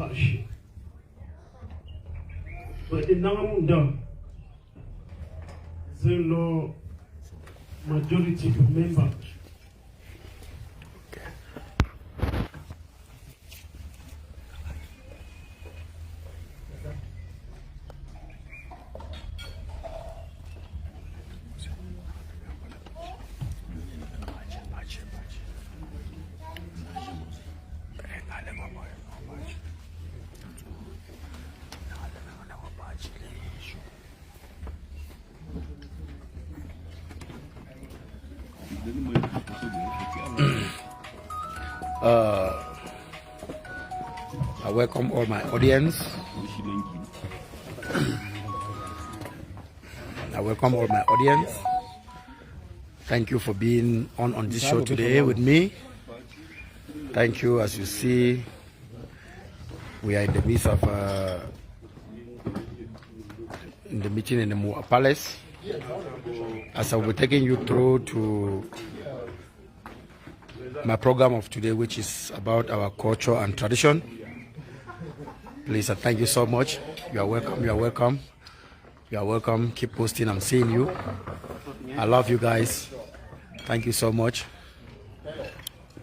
harshe. But in Namunda, there no majority of members. I welcome all my audience. I welcome all my audience. Thank you for being on this show today with me. Thank you. As you see, we are in the midst of in the meeting in the Muwah Palace. As I will be taking you through to my program of today, which is about our culture and tradition. Please, thank you so much. You are welcome. You are welcome. You are welcome. Keep posting. I'm seeing you. I love you guys. Thank you so much.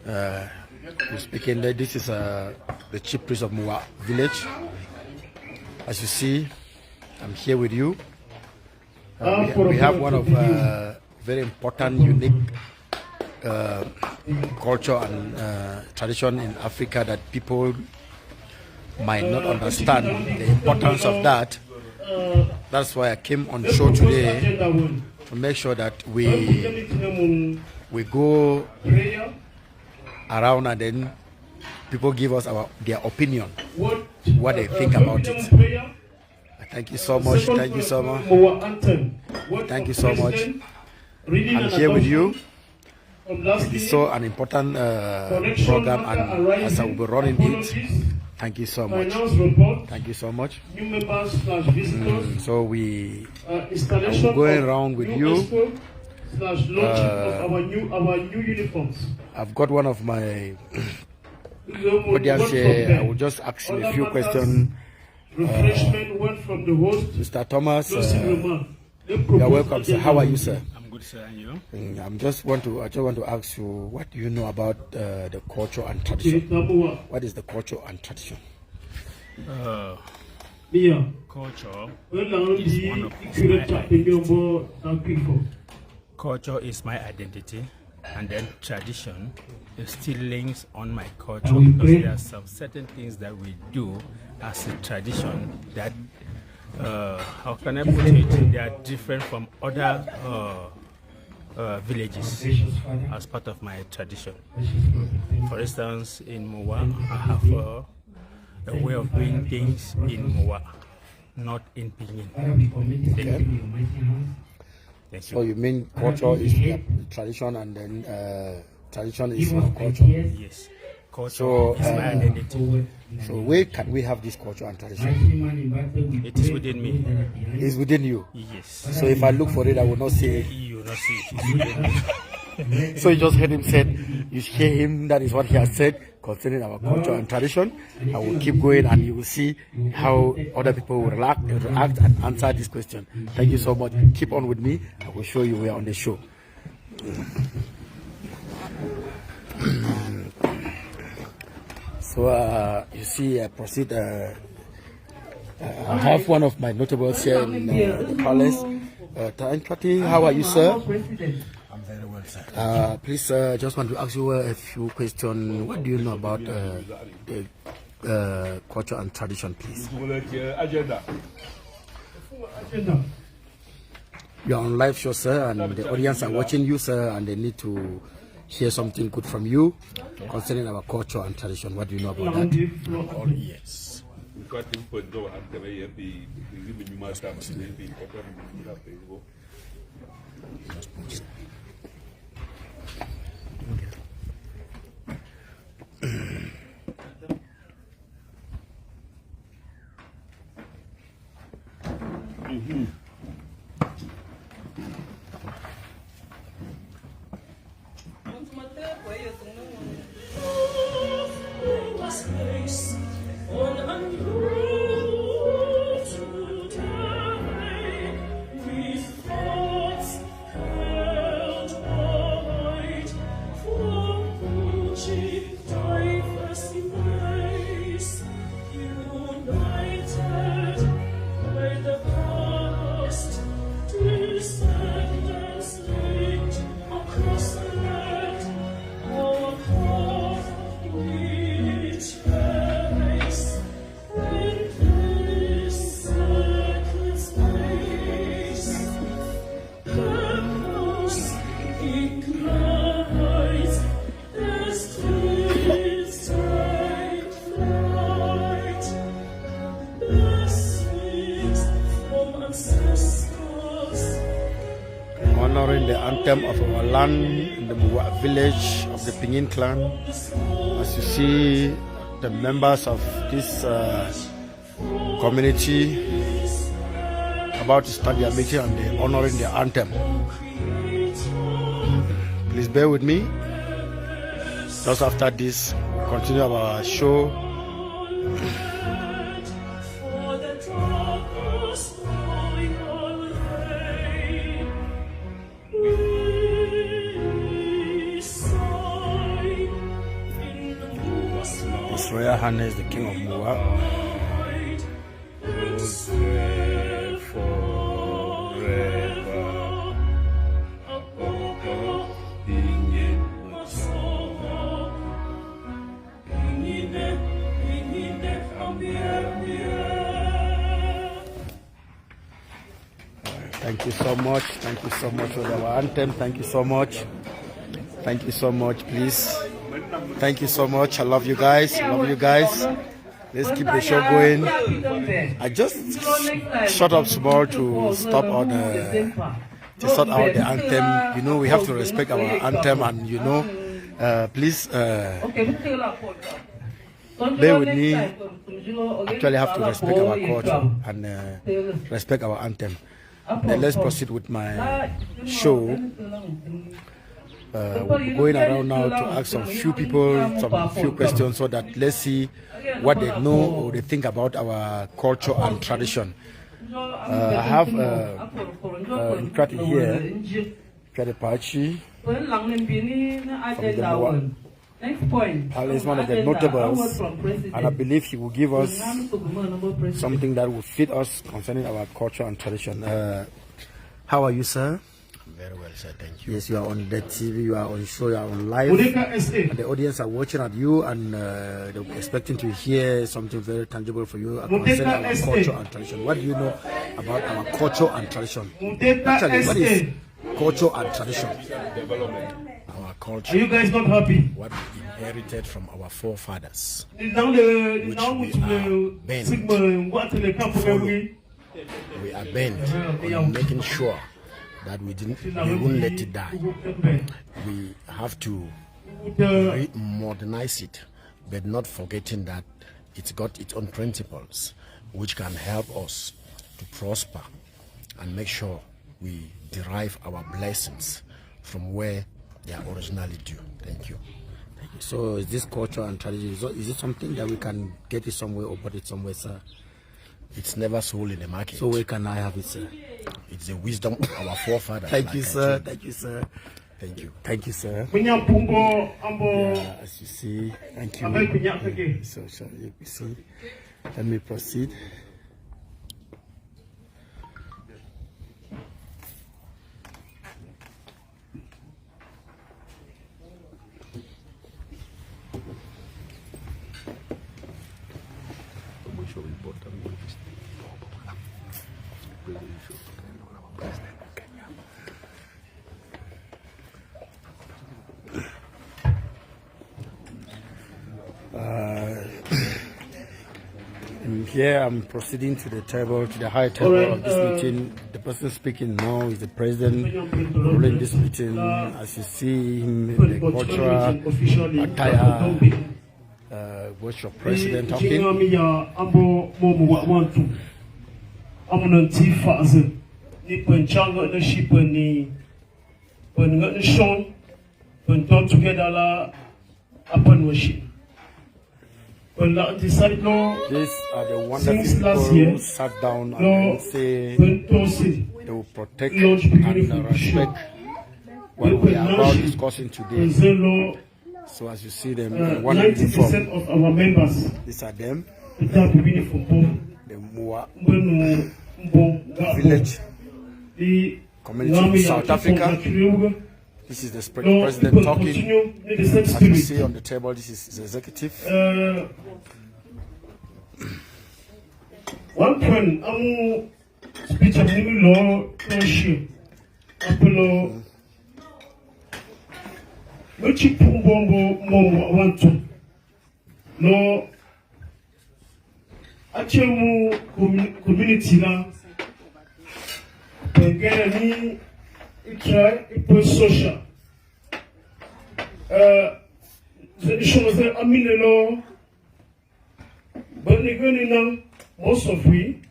You're speaking there. This is the chief priest of Muwah village. As you see, I'm here with you. We have one of very important, unique culture and tradition in Africa that people might not understand the importance of that. That's why I came on the show today to make sure that we go around and then people give us their opinion, what they think about it. Thank you so much. Thank you so much. Thank you so much. I'm here with you. It is so an important program, and as I will be running it, thank you so much. Thank you so much. So we are going around with you. I've got one of my audience here. I will just ask you a few questions. Mr. Thomas, you are welcome, sir. How are you, sir? I'm good, sir. And you? I just want to ask you, what do you know about the culture and tradition? What is the culture and tradition? Culture is one of my culture is my identity, and then tradition is still links on my culture because there are some certain things that we do as a tradition that how can I put it? They are different from other villages as part of my tradition. For instance, in Muwah, I have a way of doing things in Muwah, not in Pinyin. So you mean culture is tradition, and then tradition is culture? Yes. Culture is my identity. So where can we have this culture and tradition? It is within me. It's within you? Yes. So if I look for it, I will not see it? You will not see it. It's within me. So you just heard him said, you hear him, that is what he has said concerning our culture and tradition. I will keep going and you will see how other people will react and answer this question. Thank you so much. Keep on with me. I will show you where on the show. So you see, I proceed. I have one of my notables here in the palace. Trati, how are you, sir? I'm very well, sir. Please, just want to ask you a few questions. What do you know about the culture and tradition, please? You're on live show, sir, and the audience are watching you, sir, and they need to hear something good from you concerning our culture and tradition. What do you know about that? All yes. honoring the anthem of our land in the Muwah village of the Pinyin clan. As you see, the members of this community about to start their meeting and they're honoring the anthem. Please bear with me. Just after this, we'll continue our show. His Royal Highness the King of Muwah. Thank you so much. Thank you so much for our anthem. Thank you so much. Thank you so much, please. Thank you so much. I love you guys. I love you guys. Let's keep the show going. I just shut up small to stop on to sort out the anthem. You know, we have to respect our anthem, and you know, please bear with me. Actually, have to respect our culture and respect our anthem. Then let's proceed with my show. We're going around now to ask some few people some few questions so that let's see what they know or they think about our culture and tradition. I have Tradiion here, Tradiion from the Muwah. Al is one of the notables, and I believe he will give us something that will fit us concerning our culture and tradition. How are you, sir? Very well, sir. Thank you. Yes, you are on the TV, you are on show, you are on live. And the audience are watching at you, and they're expecting to hear something very tangible for you concerning our culture and tradition. What do you know about our culture and tradition? Actually, what is culture and tradition? Our culture. Are you guys not happy? What we inherited from our forefathers, We are bent on making sure that we won't let it die. We have to modernize it, but not forgetting that it's got its own principles, which can help us to prosper and make sure we derive our blessings from where they are originally due. Thank you. So is this culture and tradition, is it something that we can get it somewhere or put it somewhere, sir? It's never sold in the market. So where can I have it, sir? It's the wisdom of our forefathers. Thank you, sir. Thank you, sir. Thank you. Thank you, sir. Yeah, as you see, thank you. So you see, let me proceed. Here I'm proceeding to the table, to the high table of this meeting. The person speaking now is the president ruling this meeting. As you see him in the cultural attire, what's your president talking? These are the wonderful people who sat down and say they will protect and respect what we are about discussing today. So as you see them, 90% of our members, these are them, the Muwah village community in South Africa. This is the president talking. As you see on the table, this is the executive. One point, I'm speech of new law, no shit. Apollo, which you want to no. Actually, community now. it try, it was social. The choses are minelo, but now most of we,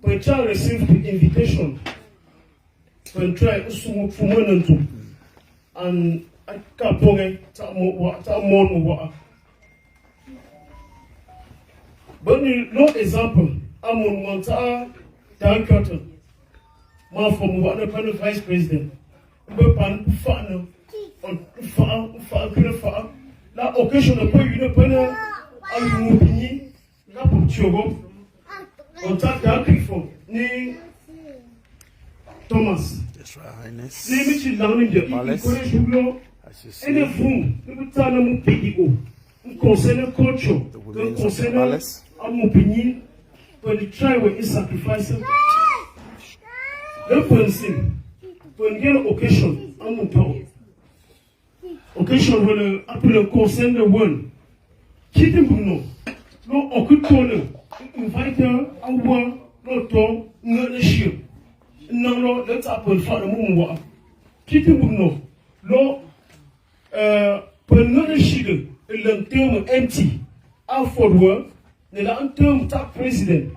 when child received the invitation, when try to smoke for money and I can't forget that more. But no example, I'm on one Dan Curtin, my from one vice president, but pan fan on fan, la occasion of you know, panel, I'm moving, not on Chogo, on that Dan for ni Thomas. Yes, Your Highness. Name it down in the Palace. Any room, every time I'm PDO, concerning culture, The women's of the concerning palace. I'm opinion, when the trial is sacrificing. That person, when you get an occasion, I'm on top. Occasion when I put a concern the one. Keep him no occupy invite her, I want, no talk, no issue. No, let's happen for the Muwah. Keep him no, when no issue, a long term empty, out for work, the long term top president.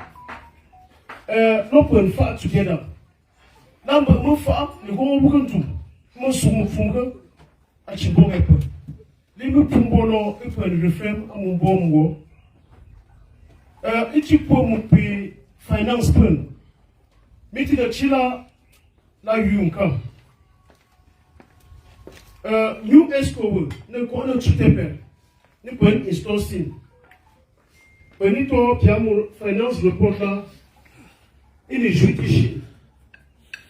No point far together. Number more far, you go work to most funga. I should go up. Leave Pumbolo, if I refrain, I'm on bomb. It's a finance plan. Meeting the chiller like you come. New escrow, no corner to temper. No point is tossing. When it all Piamo finance reporter in a judiciary.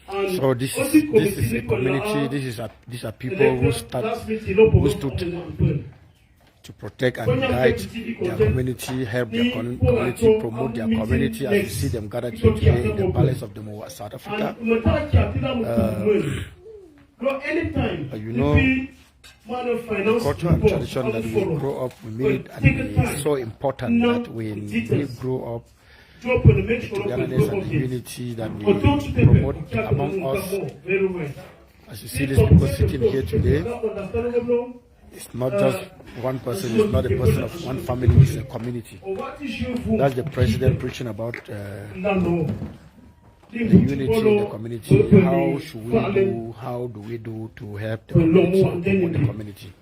So this is a community. These are people who stood to protect and guide their community, help their community, promote their community. As you see them gathered here today in the palace of the Muwah, South Africa. You know, culture and tradition that we grow up, we made it, and it's so important that we grow up togetherness and the unity that we promote among us. As you see these people sitting here today, it's not just one person, it's not a person of one family, it's a community. That's the president preaching about the unity in the community. How should we do, how do we do to help the community, promote the community?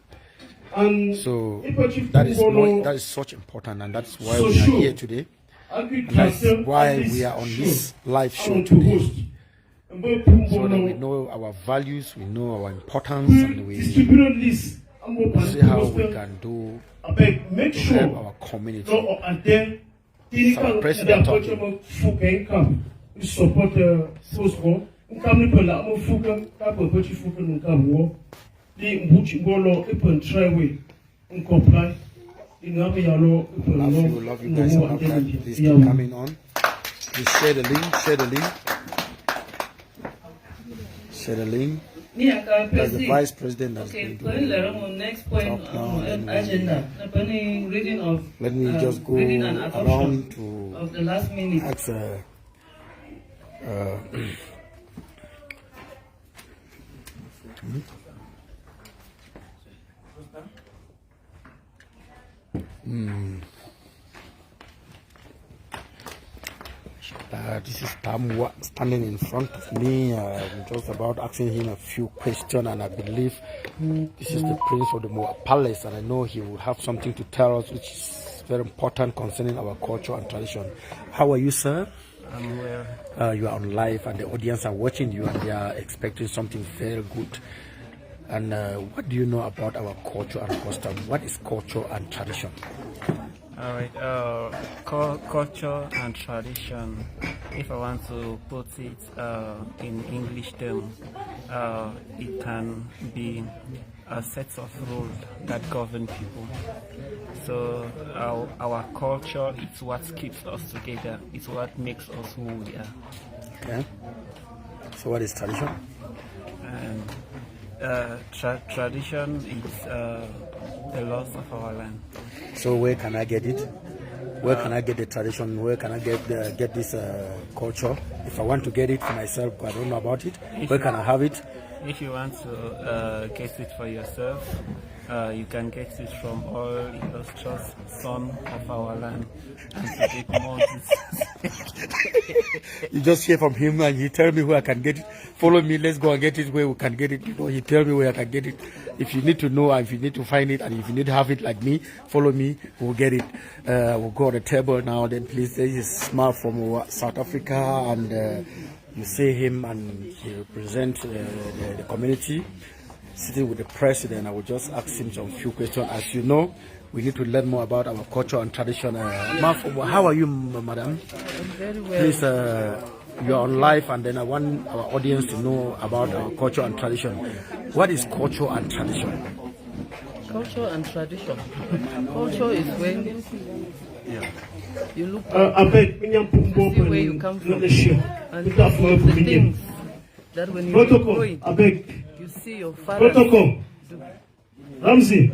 So that is such important, and that's why we are here today. And that's why we are on this live show today, so that we know our values, we know our importance, and we see how we can do to help our community. It's our president talking. Support the Fosco, come to Lamo Fuka, Papa Fuka, Nkawo, the Buchibolo, Open Traway, and comply. Love you guys. I love that. Please keep coming on. Please share the link. Share the link. That's the vice president that's going to do. Next point on agenda. Let me just go around to of the last minute. Ask, this is Muwah standing in front of me. I'm just about asking him a few questions, and I believe this is the prince of the Muwah palace, and I know he will have something to tell us, which is very important concerning our culture and tradition. How are you, sir? I'm well. You are on live, and the audience are watching you, and they are expecting something very good. And what do you know about our culture and custom? What is culture and tradition? All right. Culture and tradition, if I want to put it in English terms, it can be a set of rules that govern people. So our culture is what keeps us together. It's what makes us who we are. Okay. So what is tradition? And tradition is the laws of our land. So where can I get it? Where can I get the tradition? Where can I get this culture? If I want to get it for myself, I don't know about it. Where can I have it? If you want to get it for yourself, you can get it from all illustrious sons of our land. And to get more You just hear from him and he tell me where I can get it. Follow me, let's go and get it where we can get it. You know, he tell me where I can get it. If you need to know, if you need to find it, and if you need to have it like me, follow me, we'll get it. We'll go on the table now. Then please, there is smile from South Africa, and you see him and he represents the community. Sitting with the president, I will just ask him some few questions. As you know, we need to learn more about our culture and tradition. How are you, madam? Very well. Please, you are on live, and then I want our audience to know about our culture and tradition. What is culture and tradition? Culture and tradition. Culture is when you look see where you come from, and the things that when you are going, you see your father. Ramsey,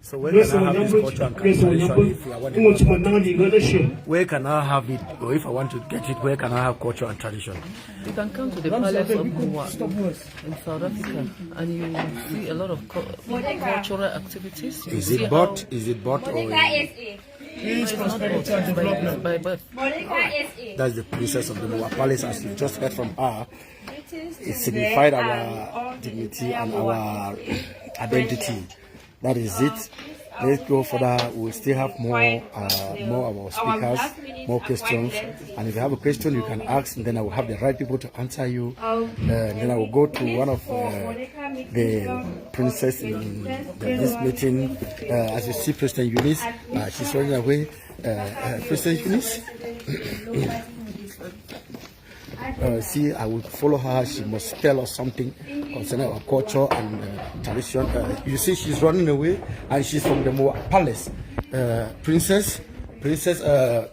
so where can I have this culture and tradition if I want to? Where can I have it, or if I want to get it, where can I have culture and tradition? You can come to the palace of Muwah in South Africa, and you will see a lot of cultural activities. Is it bought? Is it bought or? It's not bought, it's by birth. That's the princess of the Muwah Palace, as you just heard from her. It signified our dignity and our identity. That is it. Let's go further. We'll still have more of our speakers, more questions. And if you have a question, you can ask, and then I will have the right people to answer you. Then I will go to one of the princess in this meeting. As you see, President Eunice, she's running away. President Eunice. See, I will follow her. She must tell us something concerning our culture and tradition. You see, she's running away, and she's from the Muwah Palace. Princess,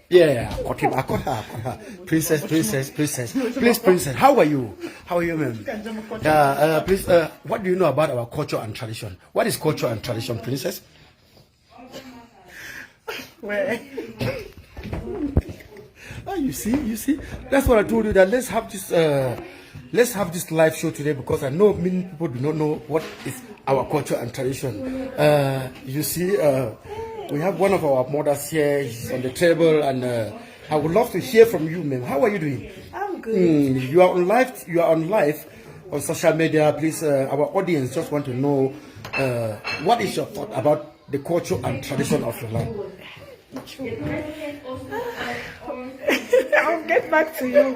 yeah, I caught her. Princess. Please, Princess, how are you? How are you, ma'am? Please, what do you know about our culture and tradition? What is culture and tradition, Princess? Well, you see, that's what I told you, that let's have this live show today, because I know many people do not know what is our culture and tradition. You see, we have one of our mothers here. She's on the table, and I would love to hear from you, ma'am. How are you doing? I'm good. You are on live. You are on live on social media. Please, our audience just want to know what is your thought about the culture and tradition of your land. I'll get back to you.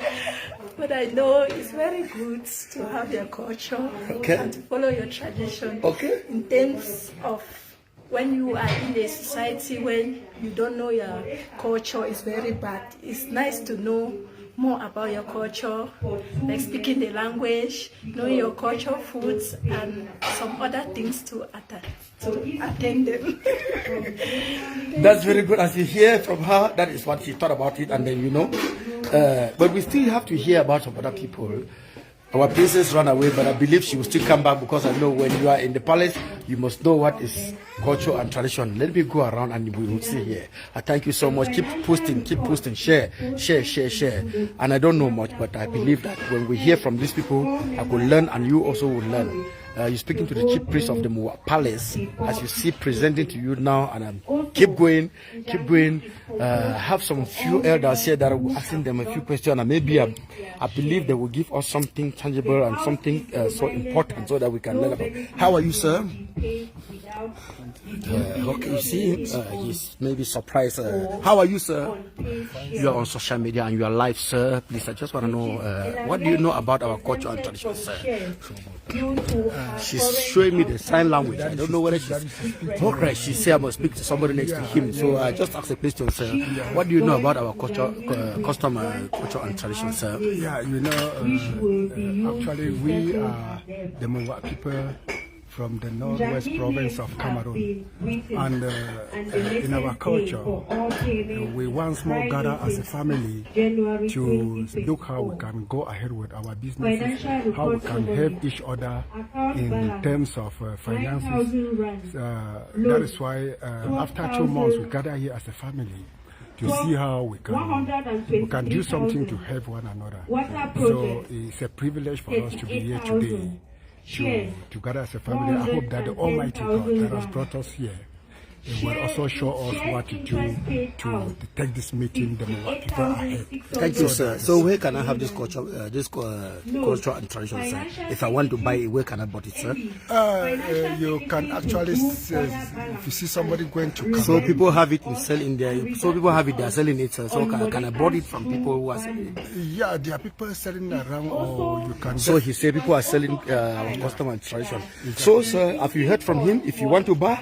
But I know it's very good to have your culture and to follow your tradition. In terms of when you are in a society when you don't know your culture, is very bad. It's nice to know more about your culture, like speaking the language, knowing your culture, foods, and some other things to attend them. That's very good. As you hear from her, that is what she thought about it, and then you know. But we still have to hear about some other people. Our princess ran away, but I believe she will still come back, because I know when you are in the palace, you must know what is culture and tradition. Let me go around and we will see here. I thank you so much. Keep posting, share. And I don't know much, but I believe that when we hear from these people, I could learn, and you also will learn. You're speaking to the chief priest of the Muwah Palace, as you see presenting to you now, and keep going. Have some few elders here that I will asking them a few questions, and maybe I believe they will give us something tangible and something so important, so that we can learn about. How are you, sir? Okay, you see, he's maybe surprised. How are you, sir? You are on social media and you are live, sir. Please, I just want to know, what do you know about our culture and tradition, sir? She's showing me the sign language. I don't know whether she's okay. She said I must speak to somebody next to him. So I just asked a question, sir. What do you know about our culture, custom, culture and tradition, sir? Yeah, you know, actually we are the Muwah people from the northwest province of Cameroon. And in our culture, we once more gather as a family to look how we can go ahead with our businesses, how we can help each other in terms of finances. That is why after 2 months we gather here as a family to see how we can do something to help one another. So it's a privilege for us to be here today to gather as a family. I hope that the Almighty God that has brought us here will also show us what to do to take this meeting the more ahead. Thank you, sir. So where can I have this culture, culture and tradition, sir? If I want to buy it, where can I buy it, sir? You can actually, if you see somebody going to come. So people have it and sell in there. So people have it, they are selling it, sir. So can I buy it from people who are selling it? Yeah, there are people selling around, or you can. So he said people are selling custom and tradition. So, sir, have you heard from him? If you want to buy,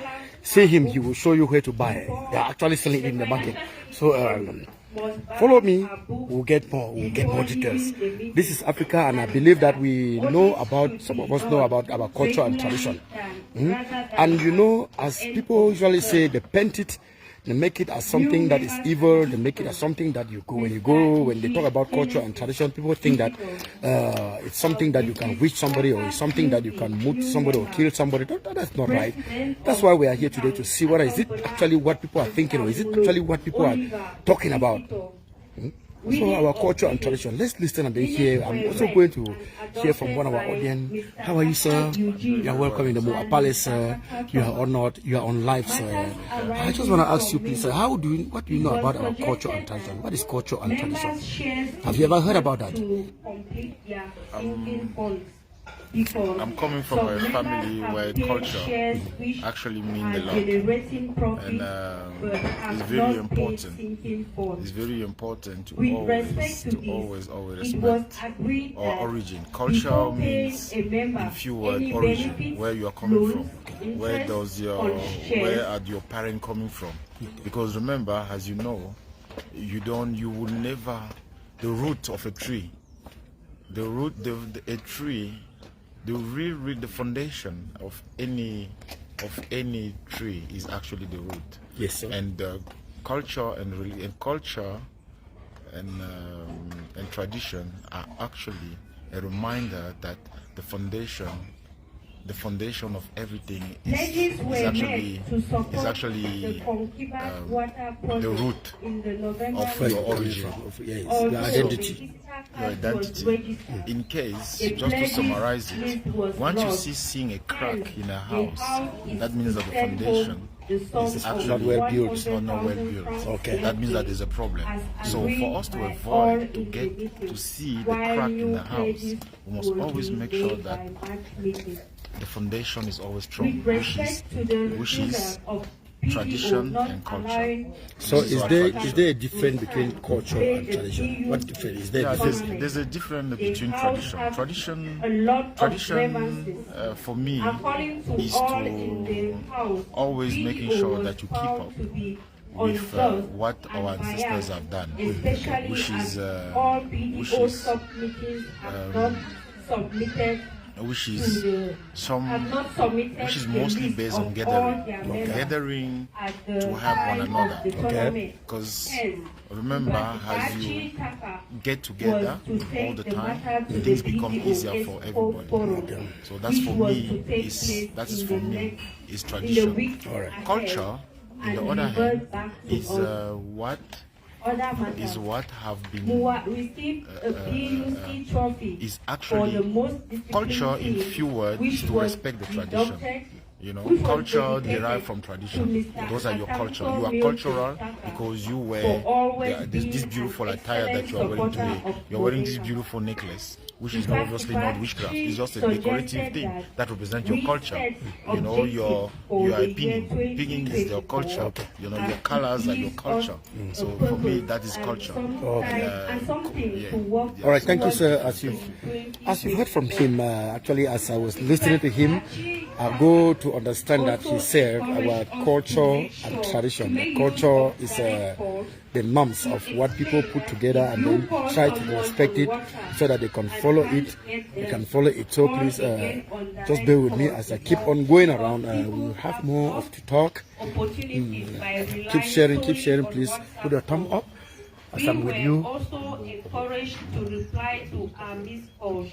see him, he will show you where to buy. They are actually selling it in the market. So follow me, we'll get more details. This is Africa, and I believe that we know about, some of us know about our culture and tradition. And you know, as people usually say, they paint it, they make it as something that is evil, they make it as something that when they talk about culture and tradition, people think that it's something that you can wish somebody, or it's something that you can mute somebody or kill somebody. That's not right. That's why we are here today, to see whether is it actually what people are thinking, or is it actually what people are talking about. So our culture and tradition. Let's listen and then hear. I'm also going to hear from one of our audience. How are you, sir? You are welcome in the Muwah Palace, sir. You are honored. You are on live, sir. I just want to ask you, please, sir, what do you know about our culture and tradition? What is culture and tradition? Have you ever heard about that? I'm coming from a family where culture actually means a lot, and it's very important. It's very important to always respect our origin. Culture means, in few words, origin, where you are coming from. Where are your parents coming from? Because remember, as you know, you will never, the root of a tree, a tree. The foundation of any tree is actually the root. Yes, sir. And culture and tradition are actually a reminder that the foundation of everything is actually the root of your origin, your identity. Your identity. In case, just to summarize it, once you seeing a crack in a house, that means that the foundation is actually not well built. It's not well built. Okay. That means that there's a problem. So for us to avoid to see the crack in the house, we must always make sure that the foundation is always strong, which is tradition and culture. So is there a difference between culture and tradition? What difference is there? There's a difference between tradition for me is to always making sure that you keep up with what our ancestors have done, which is mostly based on gathering to help one another. Okay. Because remember, as you get together all the time, things become easier for everybody. Okay. So that's for me. Is tradition. All right. Culture, on the other hand, is what have been is actually culture, in few words, is to respect the tradition. You know, culture derived from tradition. Those are your culture. You are cultural because you wear this beautiful attire that you are wearing today. You are wearing this beautiful necklace, which is obviously not witchcraft. It's just a decorative thing that represents your culture. You know, you are a piggy. Pigging is your culture. You know, your colors are your culture. So for me, that is culture. Okay. All right, thank you, sir. As you've heard from him, actually, as I was listening to him, I go to understand that he said our culture and tradition. Culture is the norms of what people put together and then try to respect it so that they can follow follow it. You can follow it. So please just bear with me as I keep on going around. We'll have more of to talk. Keep sharing, please. Put a thumb up as I'm with you. Also encouraged to reply to our missed calls.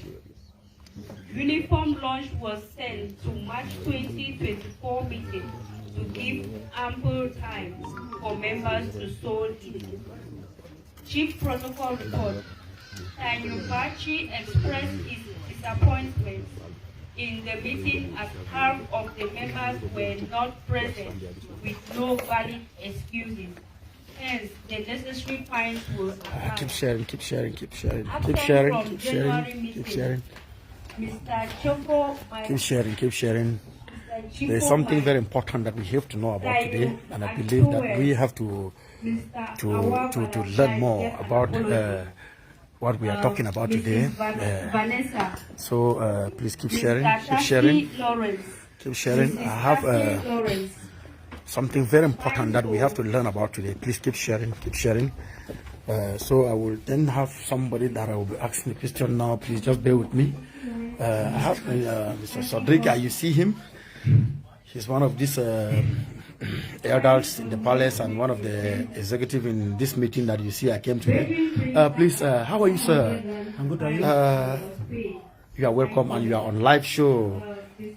Uniform launch was sent to March 2024 meeting to give ample time for members to solve it. Chief Protocol Report. Tanyubachi expressed his disappointment in the meeting as half of the members were not present with no valid excuses. Hence, the necessary points were keep sharing. Mr. Choco, keep sharing. There's something very important that we have to know about today, and I believe that we have to learn more about what we are talking about today. So please keep sharing. I have something very important that we have to learn about today. Please keep sharing. So I will then have somebody that I will be asking the question now. Please just bear with me. I have Mr. Sadrika. You see him? He's one of these elders in the palace and one of the executive in this meeting that you see I came today. Please, how are you, sir? I'm good. Are you? You are welcome, and you are on live show.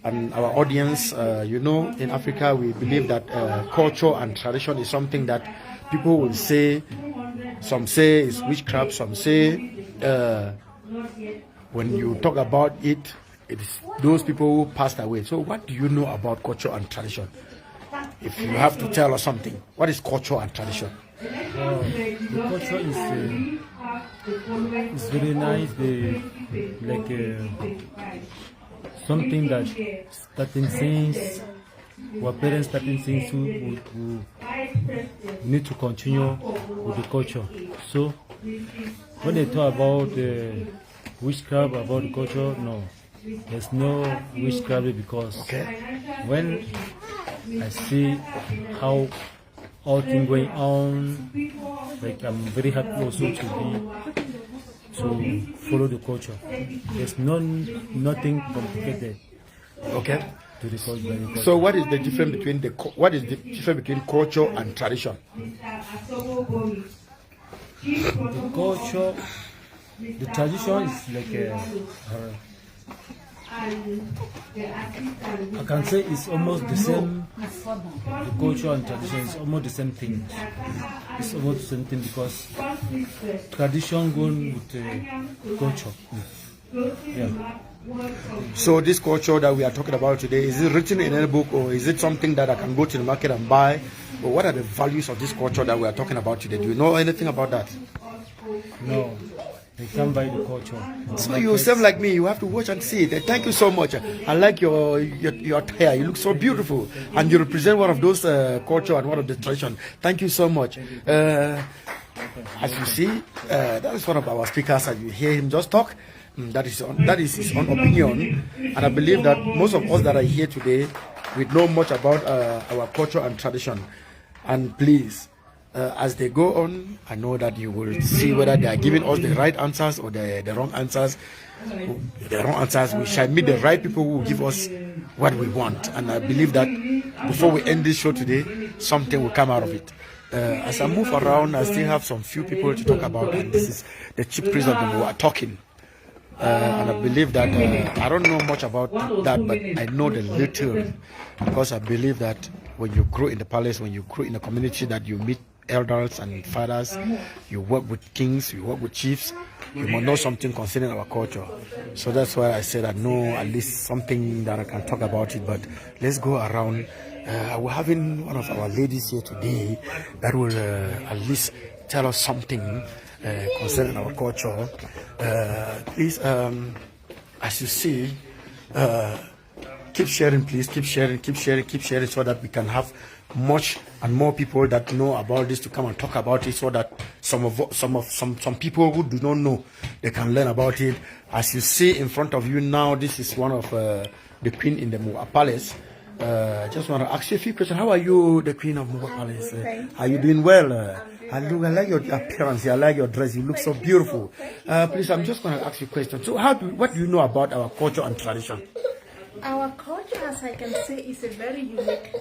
And our audience, you know, in Africa we believe that culture and tradition is something that people will say. Some say it's witchcraft. Some say when you talk about it, it is those people who passed away. So what do you know about culture and tradition? If you have to tell us something, what is culture and tradition? The culture is very nice. Something that starting since our parents starting since we need to continue with the culture. So when they talk about witchcraft, about the culture, no, there's no witchcraft, because when I see how all things going on, like I'm very happy also to follow the culture. There's nothing complicated. Okay. To the culture. So what is the difference between culture and tradition? The culture, the tradition is like I can say it's almost the same. The culture and tradition is almost the same thing. It's almost the same thing because tradition goes with culture. Yeah. So this culture that we are talking about today, is it written in any book, or is it something that I can go to the market and buy? Or what are the values of this culture that we are talking about today? Do you know anything about that? No. They can buy the culture. So you sound like me. You have to watch and see it. Thank you so much. I like your hair. You look so beautiful, and you represent one of those culture and one of the tradition. Thank you so much. As you see, that is one of our speakers, and you hear him just talk. That is his own opinion, and I believe that most of us that are here today, we know much about our culture and tradition. And please, as they go on, I know that you will see whether they are giving us the right answers or the wrong answers. The wrong answers, we shall meet the right people who will give us what we want. And I believe that before we end this show today, something will come out of it. As I move around, I still have some few people to talk about, and this is the chief priest of the Muwah talking. And I believe that I don't know much about that, but I know the little, because I believe that when you grow in the palace, when you grow in a community, that you meet elders and fathers, you work with kings, you work with chiefs, you must know something concerning our culture. So that's why I said I know at least something that I can talk about it. But let's go around. We're having one of our ladies here today that will at least tell us something concerning our culture. Please, as you see, keep sharing, please. Keep sharing, so that we can have much and more people that know about this to come and talk about it, so that some people who do not know, they can learn about it. As you see in front of you now, this is one of the queen in the Muwah Palace, Just want to ask you a few questions. How are you, the Queen of Muwah Palace? Are you doing well? I like your appearance. I like your dress. You look so beautiful. Please, I'm just going to ask you a question. So, what do you know about our culture and tradition? Our culture, as I can say, is a very unique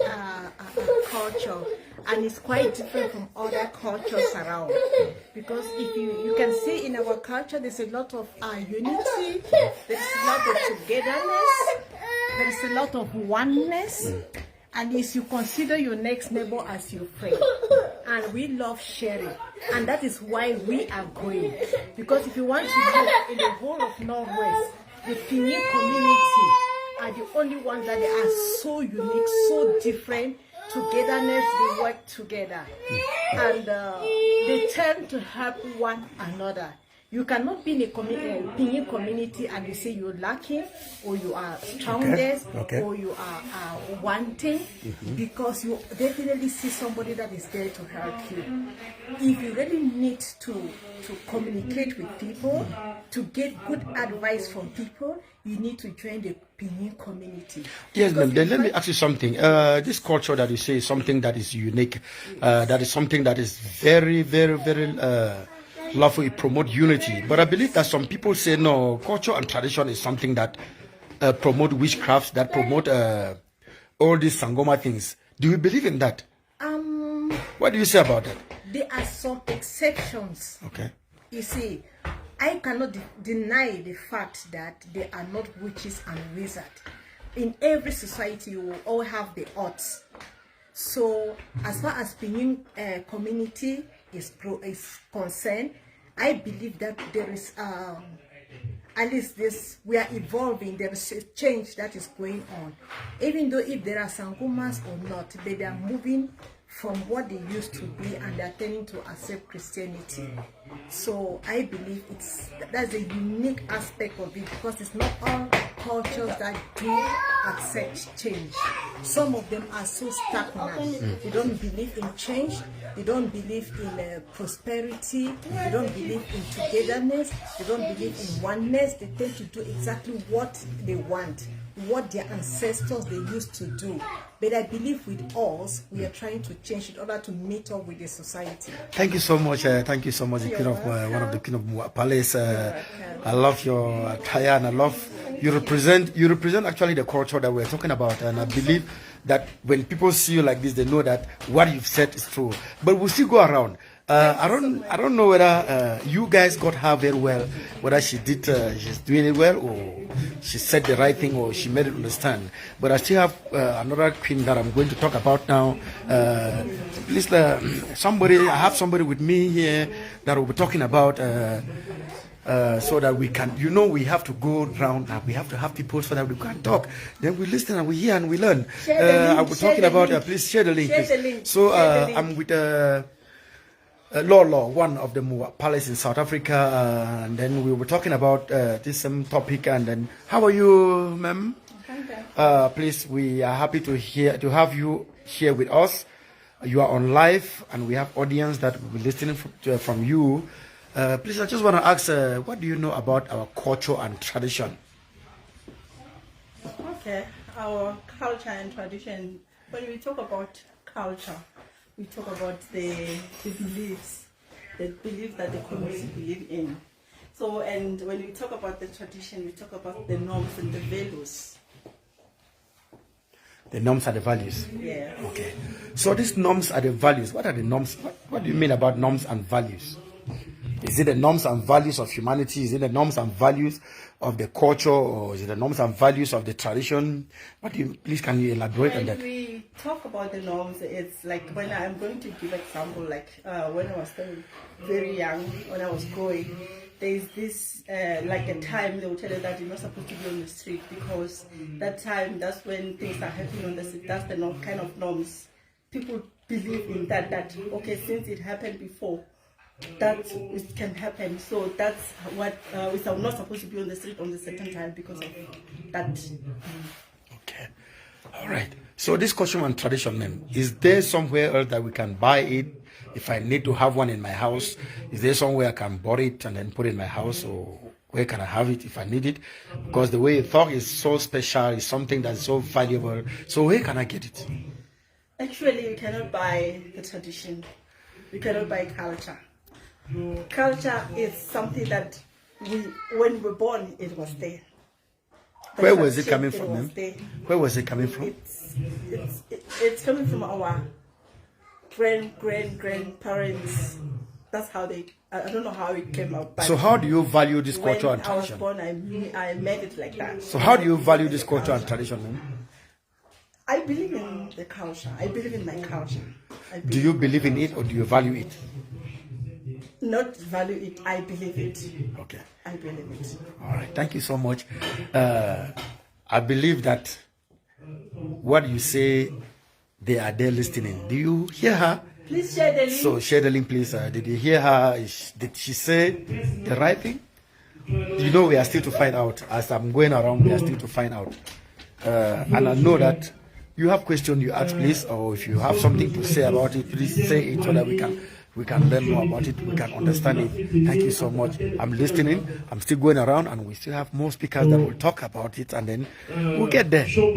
culture, and it's quite different from other cultures around. Because if you can see in our culture, there's a lot of unity, there's a lot of togetherness, there's a lot of oneness, and if you consider your next neighbor as your friend. And we love sharing, and that is why we are going. Because if you want to live in the whole of Northwest, the Pinyin community are the only ones that they are so unique, so different. Togetherness, they work together, and they tend to help one another. You cannot be in a Pinyin community and you say you're lacking, or you are strongest, or you are wanting, because you definitely see somebody that is there to help you. If you really need to communicate with people, to get good advice from people, you need to join the Pinyin community. Yes, ma'am. Then let me ask you something. This culture that you say is something that is unique, that is something that is very, very, very lawful. It promote unity. But I believe that some people say no, culture and tradition is something that promote witchcraft, that promote all these Sangoma things. Do you believe in that? What do you say about that? There are some exceptions. Okay. You see, I cannot deny the fact that there are not witches and wizards. In every society, you will all have the odds. So, as far as Pinyin community is concerned, I believe that there is, at least we are evolving, there is a change that is going on. Even though if there are Sangomas or not, they are moving from what they used to be, and they are tending to accept Christianity. So I believe that's a unique aspect of it, because it's not all cultures that do accept change. Some of them are so stagnant. They don't believe in change. They don't believe in prosperity. They don't believe in togetherness. They don't believe in oneness. They tend to do exactly what they want, what their ancestors they used to do. But I believe with us, we are trying to change in order to meet up with the society. Thank you so much. Thank you so much, the Queen of one of the Queen of Muwah Palace. I love your attire, and I love you represent actually the culture that we're talking about. And I believe that when people see you like this, they know that what you've said is true. But we'll still go around. I don't know whether you guys got her very well, whether she's doing it well, or she said the right thing, or she made it understand. But I still have another queen that I'm going to talk about now. Please, I have somebody with me here that will be talking about so that we can, we have to go around and we have to have people so that we can talk. Then we listen and we hear and we learn. I was talking about, please share the link. So I'm with Law, one of the Muwah Palace in South Africa, and then we were talking about this same topic. And then, how are you, ma'am? Please, we are happy to have you here with us. You are on live, and we have audience that will be listening from you. Please, I just want to ask, what do you know about our culture and tradition? Okay, our culture and tradition. When we talk about culture, we talk about the beliefs that the community believe in. So, and when we talk about the tradition, we talk about the norms and the values. The norms are the values? Yeah. Okay. So these norms are the values. What are the norms? What do you mean about norms and values? Is it the norms and values of humanity? Is it the norms and values of the culture? Or is it the norms and values of the tradition? Please, can you elaborate on that? When we talk about the norms, it's like, when I'm going to give example, like when I was still very young, when I was growing, there's this, like a time they will tell you that you're not supposed to be on the street, because that time, that's when things are happening on the street. That's the kind of norms. People believe in that, okay, since it happened before, that it can happen. So that's what we are not supposed to be on the street on the second time because of that. Okay. All right. So this costume and tradition, then, is there somewhere else that we can buy it? If I need to have one in my house, is there somewhere I can buy it and then put it in my house, or Where can I have it if I need it? Because the way you talk is so special, is something that's so valuable. So where can I get it? Actually, you cannot buy the tradition. You cannot buy culture. Culture is something that when we were born, it was there. Where was it coming from? Where was it coming from? It's coming from our grandparents. That's how they. I don't know how it came out. So how do you value this culture and tradition? When I was born, I made it like that. So how do you value this culture and tradition, man? I believe in the culture. I believe in my culture. Do you believe in it or do you value it? Not value it, I believe it. Okay. I believe it. All right, thank you so much. I believe that what you say, they are there listening. Do you hear her? Please share the link. So share the link, please. Did you hear her? Did she say the right thing? You know, we are still to find out. As I'm going around, we are still to find out. And I know that you have questions you ask, please, or if you have something to say about it, please say it so that we can learn more about it, we can understand it. Thank you so much. I'm listening, I'm still going around, and we still have more speakers that will talk about it, and then we'll get there. So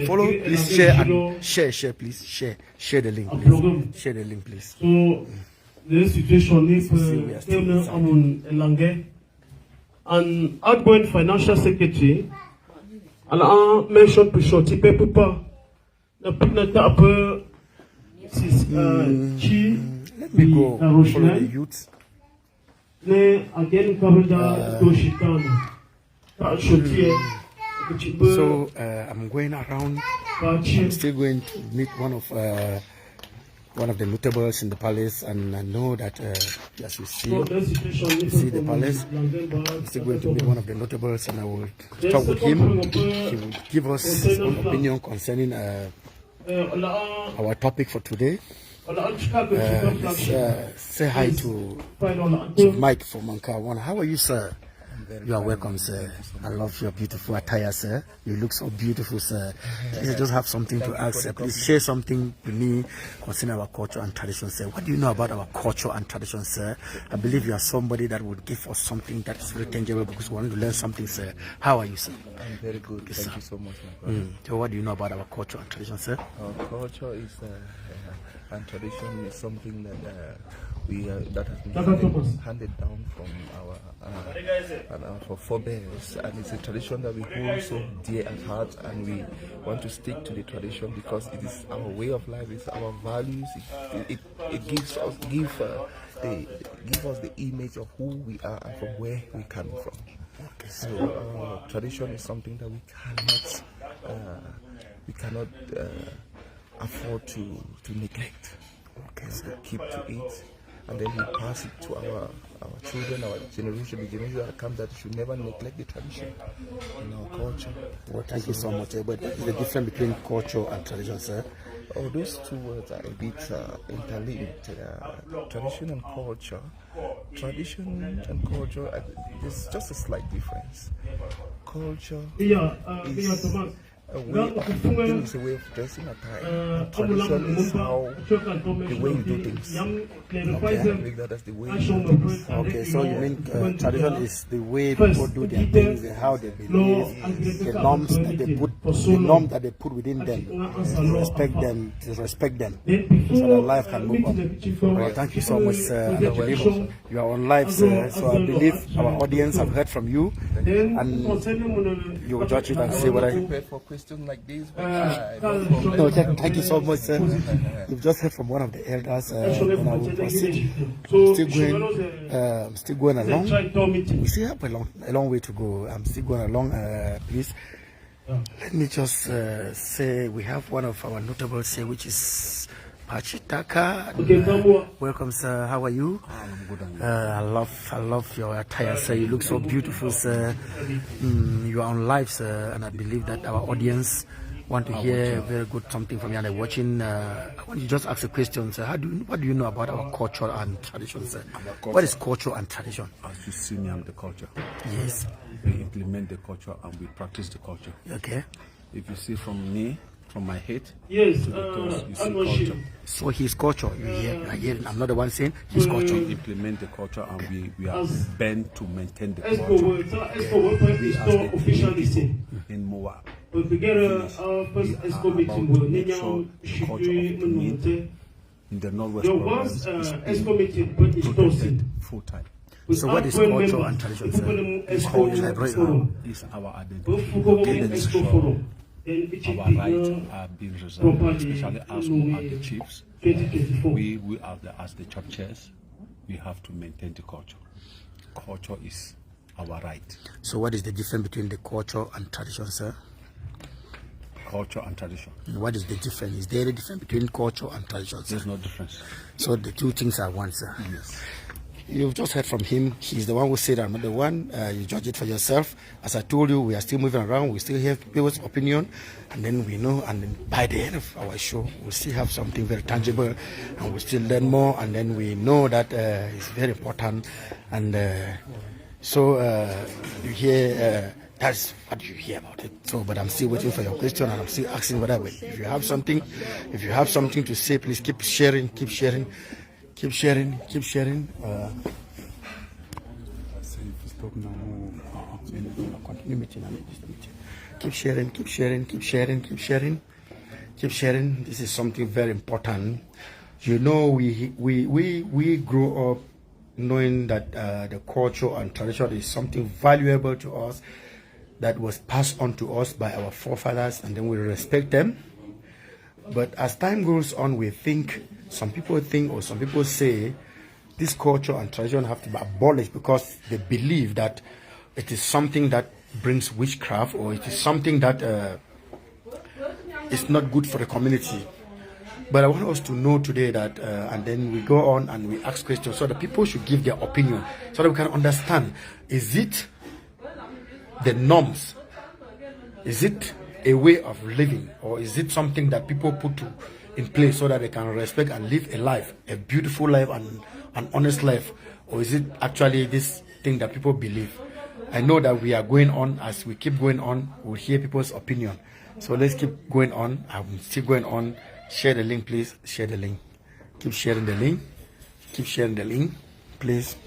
follow, please share, and share, please, share the link, please. Share the link, please. So the situation is an outgoing financial secretary, and I mentioned to shorty people, the people let me go follow the youth. So I'm going around. I'm still going to meet one of the notables in the palace, and I know that as you see the palace. I'm still going to meet one of the notables, and I will talk with him. He will give us his own opinion concerning our topic for today. Let's say hi to Mike from Mankawan. How are you, sir? You are welcome, sir. I love your beautiful attire, sir. You look so beautiful, sir. I just have something to ask, sir. Please share something with me concerning our culture and tradition, sir. What do you know about our culture and tradition, sir? I believe you are somebody that would give us something that is very tangible because we want to learn something, sir. How are you, sir? I'm very good. Yes, Thank sir. you so much, my brother. So what do you know about our culture and tradition, sir? Our culture is and tradition is something that that has been handed down from our forebears, and it's a tradition that we hold so dear at heart, and we want to stick to the tradition because it is our way of life, it's our values. It gives us the image of who we are and from where we come from. Okay. So tradition is something that we cannot afford to neglect. Okay. So keep to it, and then we pass it to our children, our generation, the generation that comes, that should never neglect the tradition in our culture. Well, thank you so much. But what is the difference between culture and tradition, sir? Oh, those two words are a bit interlinked. Tradition and culture. Tradition and culture, there's just a slight difference. Culture is a way of doing, it's a way of dressing attire. Tradition is how the way you do things. Okay, that's the way you do things. Okay, so you mean tradition is the way people do their things and how they believe, the norms that they put within them, to respect them, so that life can move on. Well, thank you so much, sir. And I believe you are on live, sir. So I believe our audience have heard from you, and you will judge it and say what I. Like this, no, thank you so much, sir. You've just heard from one of the elders. And I will proceed. I'm still going along. We still have a long way to go. I'm still going along. Please, let me just say we have one of our notables here, which is Pachitaka. Welcome, sir. How are you? I'm good. I love your attire, sir. You look so beautiful, sir. You are on live, sir, and I believe that our audience want to hear very good something from you, and they're watching. I want you to just ask a question, sir. What do you know about our culture and tradition, sir? What is culture and tradition? As you see me, I'm the culture. Yes. We implement the culture and we practice the culture. Okay. If you see from me, from my head. Yes, Because you see I'm not culture. sure. So his culture, you hear, I'm not the one saying his culture. Implement the culture, and we are bent to maintain the Est-ce culture. que As officially say? in Muwah, But we get a first ESCO meeting will make sure the culture of Benin in the Northwest there province was is ESCO meeting, but it's protected full time. So what is culture and tradition, sir? Culture is our identity. Our rights are being reserved, especially as who are the chiefs. We as the churches, we have to maintain the culture. Culture is our right. So what is the difference between the culture and tradition, sir? Culture and tradition. What is the difference? Is there a difference between culture and tradition, sir? There's no difference. So the two things are one, sir? Yes. You've just heard from him. He's the one who said I'm not the one. You judge it for yourself. As I told you, we are still moving around. We still hear people's opinion. And then we know. And then by the end of our show, we'll still have something very tangible. And we'll still learn more. And then we know that it's very important. And so you hear... that's what you hear about it. So, but I'm still waiting for your question, and I'm still asking whatever. If you have something to say, please keep sharing, keep sharing. Keep sharing, keep sharing. Keep sharing, keep sharing, keep sharing, keep sharing, keep sharing. This is something very important. You know, we grow up knowing that the culture and tradition is something valuable to us, that was passed on to us by our forefathers, and then we respect them. But as time goes on, we think, some people think, or some people say, this culture and tradition have to be abolished because they believe that it is something that brings witchcraft, or it is something that is not good for the community. But I want us to know today that, and then we go on and we ask questions, so that people should give their opinion, so that we can understand, is it the norms? Is it a way of living, or is it something that people put in place so that they can respect and live a life, a beautiful life and an honest life, or is it actually this thing that people believe? I know that we are going on. As we keep going on, we'll hear people's opinion. So let's keep going on. I'm still going on. Share the link, please. Share the link. Keep sharing the link. Keep sharing the link, please.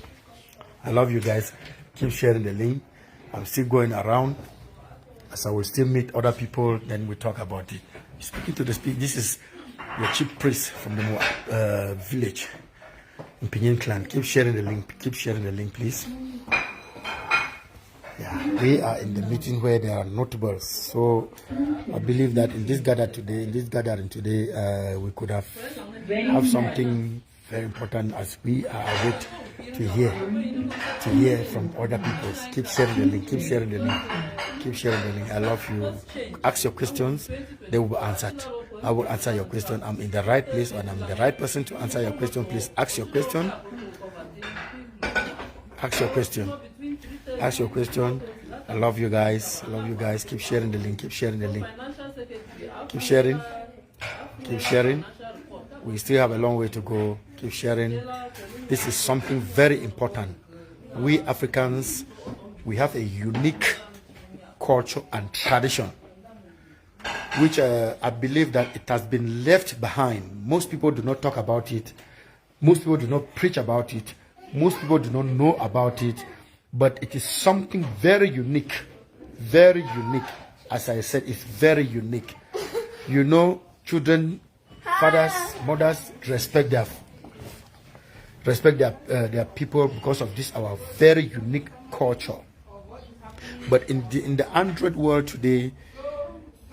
I love you guys. Keep sharing the link. I'm still going around. As I will still meet other people, then we talk about it. Speaking to the speak, this is your chief priest from the Muwah village in Pinyin clan. Keep sharing the link. Keep sharing the link, please. Yeah, we are in the meeting where there are notables. So I believe that in this gathering today, we could have something very important, as we are await to hear from other people. Keep sharing the link. Keep sharing the link. Keep sharing the link. I love you. Ask your questions. They will be answered. I will answer your question. I'm in the right place, and I'm the right person to answer your question. Please ask your question. Ask your question. Ask your question. I love you guys. I love you guys. Keep sharing the link. Keep sharing the link. Keep sharing. Keep sharing. We still have a long way to go. Keep sharing. This is something very important. We Africans, we have a unique culture and tradition, which I believe that it has been left behind. Most people do not talk about it. Most people do not preach about it. Most people do not know about it. But it is something very unique. Very unique. As I said, it's very unique. You know, children, fathers, mothers respect their people because of this, our very unique culture. But in the Android world today,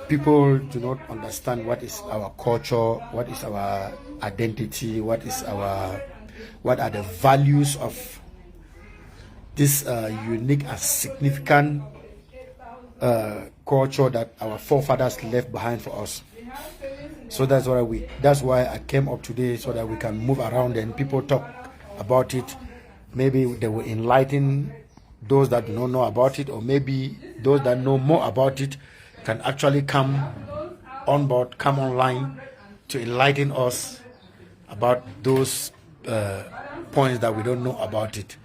people do not understand what is our culture, what is our identity, what are the values of this unique and significant culture that our forefathers left behind for us. So that's why I came up today, so that we can move around and people talk about it. Maybe they will enlighten those that do not know about it, or maybe those that know more about it can actually come on board, come online to enlighten us about those points that we don't know about it.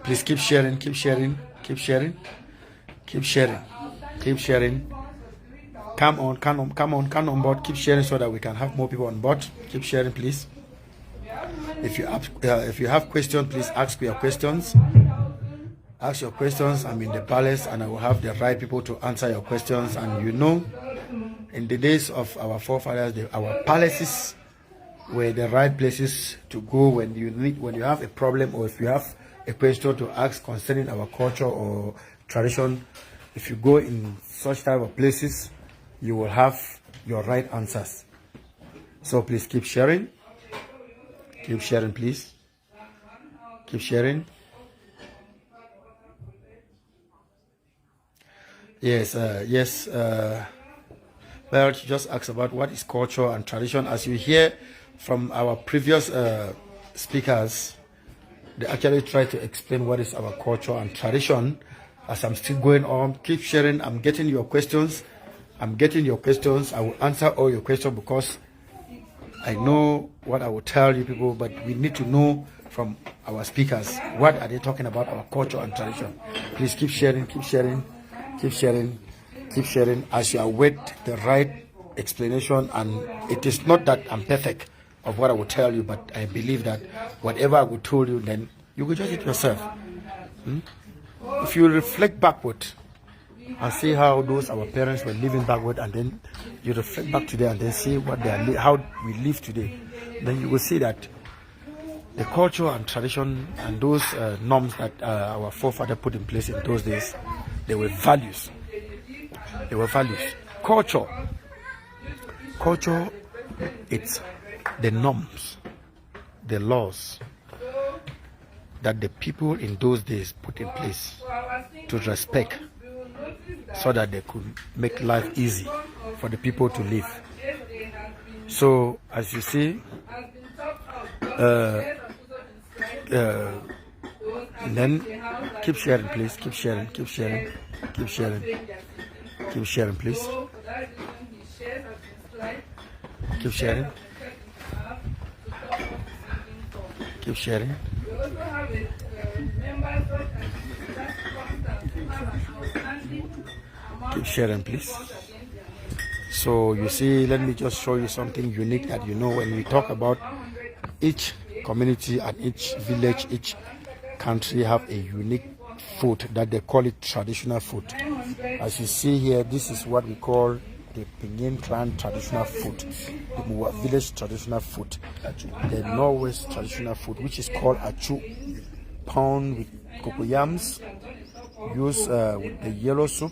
Please keep sharing, keep sharing, keep sharing, keep sharing, keep sharing, Come on board. Keep sharing so that we can have more people on board. Keep sharing, please. If you have questions, please ask your questions. Ask your questions. I'm in the palace and I will have the right people to answer your questions. And you know, in the days of our forefathers, our palaces were the right places to go when you have a problem, or if you have a question to ask concerning our culture or tradition. If you go in such type of places, you will have your right answers. So please keep sharing. Keep sharing, please. Keep sharing. Yes, well, she just asked about what is culture and tradition. As you hear from our previous speakers, they actually try to explain what is our culture and tradition. As I'm still going on, keep sharing. I'm getting your questions. I will answer all your questions because I know what I will tell you people, but we need to know from our speakers, what are they talking about our culture and tradition. Please keep sharing, keep sharing, keep sharing, keep sharing as you await the right explanation. And it is not that I'm perfect of what I will tell you, but I believe that whatever I will tell you, then you will judge it yourself. If you reflect backward and see how those our parents were living backward, and then you reflect back today and then see what they are how we live today, then you will see that the culture and tradition and those norms that our forefathers put in place in those days, they were values. They were values. Culture, it's the norms, the laws that the people in those days put in place to respect, so that they could make life easy for the people to live. So as you see, then keep sharing, please. Keep sharing, keep sharing, keep sharing, keep sharing, please. Keep sharing. Keep sharing. Keep sharing, please. So you see, let me just show you something unique that you know when we talk about each community and each village, each country have a unique food that they call it traditional food. As you see here, this is what we call the Pinyin clan traditional food, the Muwah village traditional food, the Norwest traditional food, which is called achu, pound with cocoyams, used with the yellow soup.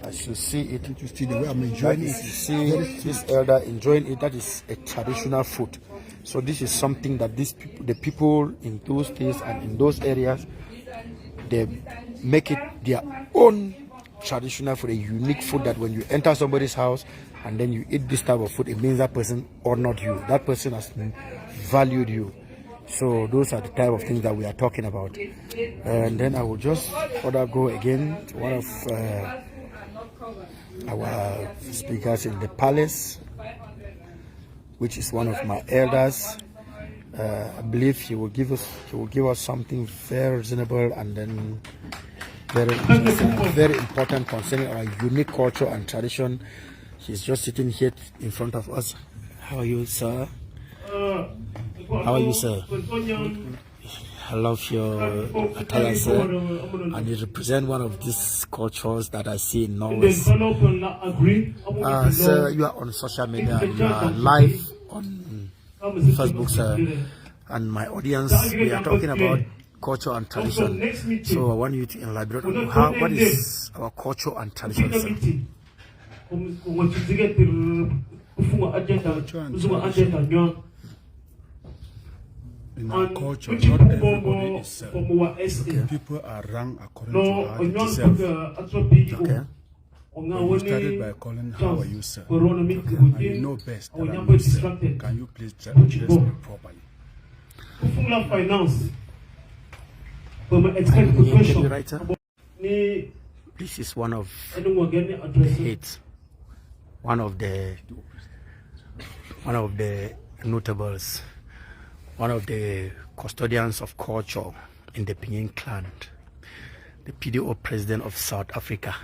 As you see it, you see the way I'm enjoying it. You see this elder enjoying it. That is a traditional food. So this is something that the people in those days and in those areas, they make it their own traditional food, a unique food that when you enter somebody's house and then you eat this type of food, it means that person honored you. That person has valued you. So those are the type of things that we are talking about. And then I will just further go again to one of our speakers in the palace, which is one of my elders. I believe he will give us something very reasonable and then very important concerning our unique culture and tradition. He's just sitting here in front of us. How are you, sir? How are you, sir? I love your attire, sir, and you represent one of these cultures that I see in Norway. Sir, you are on social media, you are live on Facebook, sir, and my audience, we are talking about culture and tradition. So I want you to elaborate on what is our culture and tradition, sir? In our culture, not everybody is people are ranked according to how they deserve. Okay. We started by calling, how are you, sir? And you know best that I'm not, sir. Can you please address me properly? This is one of the hits, one of the notables, one of the custodians of culture in the Pinyin clan, the PDO president of South Africa.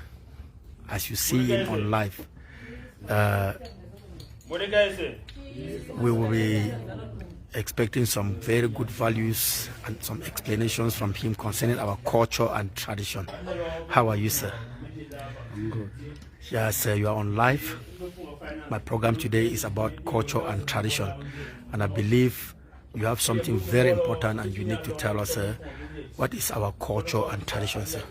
As you see him on live, we will be expecting some very good values and some explanations from him concerning our culture and tradition. How are you, sir? I'm good. Yes, you are on live. My program today is about culture and tradition, and I believe you have something very important and unique to tell us, sir. What is our culture and tradition, sir?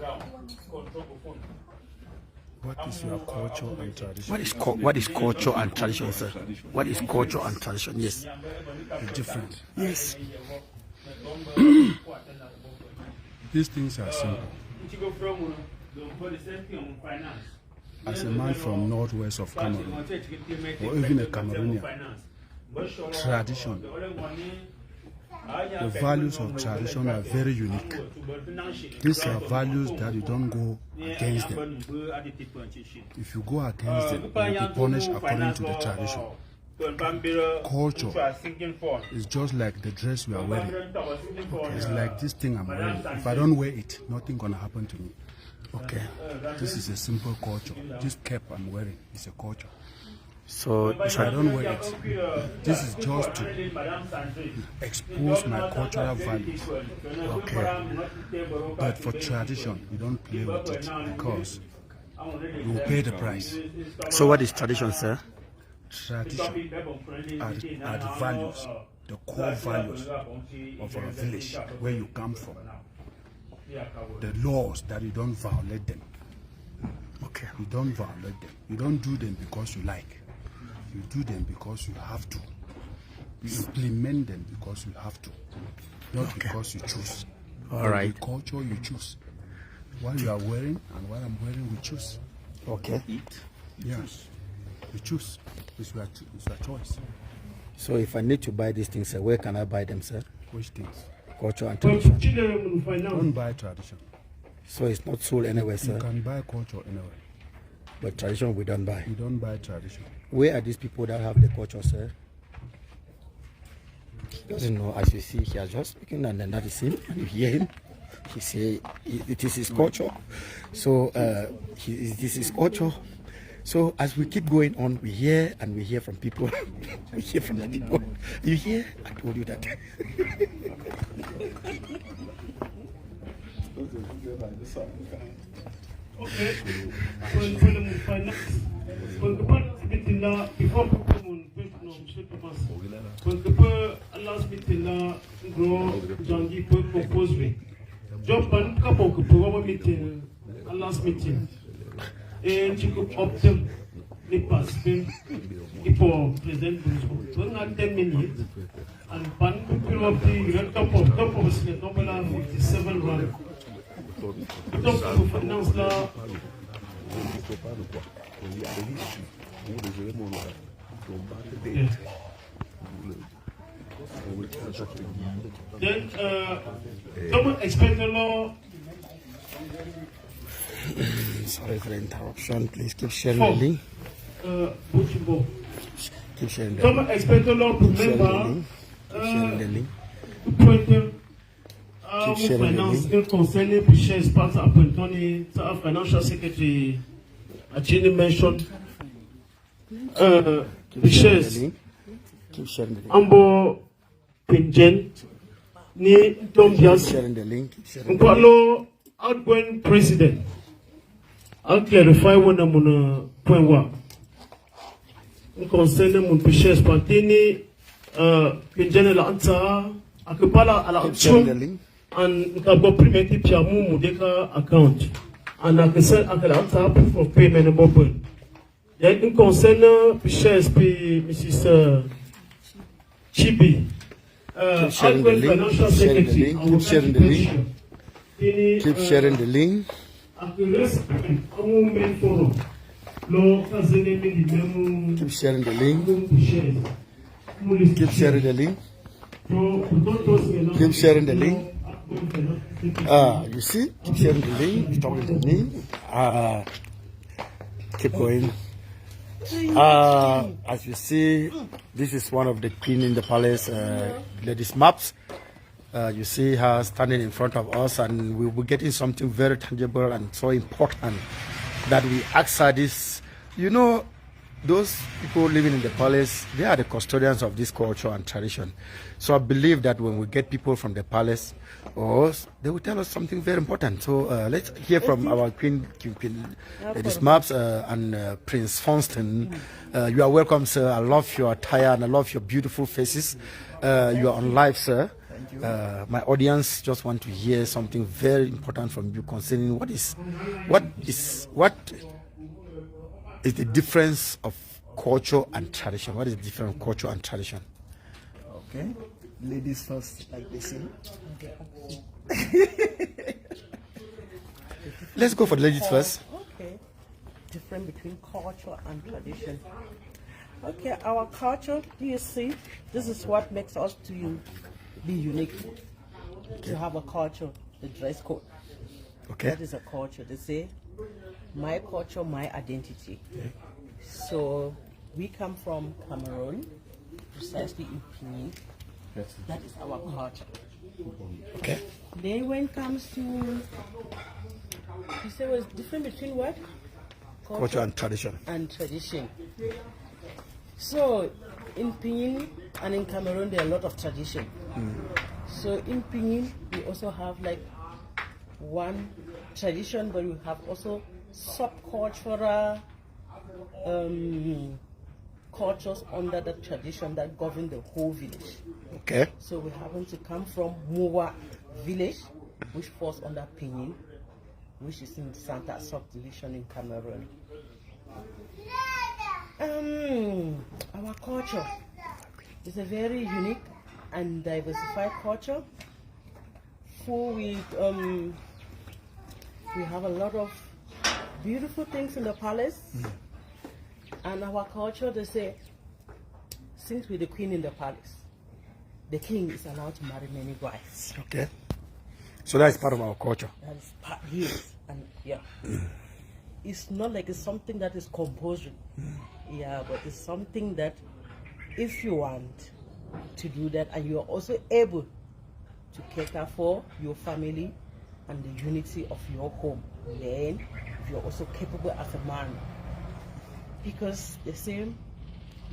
What is your culture and tradition? What is culture and tradition, sir? What is culture and tradition? Yes. The difference. Yes. These things are simple. As a man from northwest of Cameroon, or even a Cameroonian, tradition, the values of tradition are very unique. These are values that you don't go against them. If you go against them, you will be punished according to the tradition. Culture is just like the dress we are wearing. It's like this thing I'm wearing. If I don't wear it, nothing gonna happen to me. Okay. This is a simple culture. This cap I'm wearing is a culture. So if I don't wear it, this is just to expose my cultural values. Okay. But for tradition, you don't play with it because you will pay the price. So what is tradition, sir? Tradition are the values, the core values of our village, where you come from. The laws that you don't violate them. Okay. You don't violate them. You don't do them because you like. You do them because you have to. You implement them because you have to, not because you choose. All right. The culture you choose. What you are wearing and what I'm wearing, we choose. Okay. Yes. You choose. It's your choice. So if I need to buy these things, sir, where can I buy them, sir? Which things? Culture and tradition. Don't buy tradition. So it's not sold anywhere, sir? You can buy culture anywhere. But tradition we don't buy. You don't buy tradition. Where are these people that have the culture, sir? He doesn't know. As you see, he is just speaking, and then that is him. And you hear him. He say it is his culture. So this is culture. So as we keep going on, we hear and we hear from people. We hear from the people. You hear? I told you that. Okay. Before last meeting la go jangi po propose job ban kapo ko meeting last meeting and you could opt them the pass for present so na 10 minutes and ban people of the top of the number 57 rand top of finance la then double expect the law. Sorry for the interruption. Please keep sharing the link. Keep sharing the link. Double expect the law to member. Sharing the link. Keep sharing the link. Concerning the shares part of Tony, financial secretary, actually mentioned the shares. Keep sharing the link. Ambo Pinjen ni Tom Diaz. Sharing the link. Nkwalo outgoing president. I'll clarify when I'm on a point one. Concerning mon péché spontané, Pinjen la anta, akupala ala option, and nkabo primeti piamu mudeka account, and akese akala anta proof of payment and open. Then concerning péché Mrs. Chibi. Keep sharing the link. Keep sharing the link. Keep sharing the link. Keep sharing the link. Keep sharing the link. Keep sharing the link. Keep sharing the link. You see? Keep sharing the link. Stop with the link. Keep going. As you see, this is one of the queen in the palace ladies maps. You see her standing in front of us, and we'll be getting something very tangible and so important that we ask her this. You know, those people living in the palace, they are the custodians of this culture and tradition. So I believe that when we get people from the palace, they will tell us something very important. So let's hear from our Queen Lady Maps and Prince Fonston. You are welcome, sir. I love your attire and I love your beautiful faces. You are on live, sir. My audience just want to hear something very important from you concerning what is the difference of culture and tradition. What is the difference of culture and tradition? Okay, ladies first, like they say. Let's go for the ladies first. Okay, difference between culture and tradition. Okay, our culture, do you see? This is what makes us to be unique. Okay. To have a culture, the dress code. Okay. That is a culture. They say, my culture, my identity. Okay. So we come from Cameroon, precisely in Pini. That is our culture. Okay. Then when it comes to, you say what's different between what? Culture and tradition. And tradition. So in Pini and in Cameroon, there are a lot of tradition. So in Pini, we also have like one tradition, but we have also subcultural cultures under the tradition that govern the whole village. Okay. So we happen to come from Muwah village, which falls under Pinin, which is in Santa subdivision in Cameroon. Our culture is a very unique and diversified culture, full with we have a lot of beautiful things in the palace. And our culture, they say, since we're the queen in the palace, the king is allowed to marry many wives. Okay. So that is part of our culture. That is part, yes. And yeah. It's not like it's something that is compulsory. Yeah, but it's something that if you want to do that and you are also able to cater for your family and the unity of your home, then you're also capable as a man. Because the same,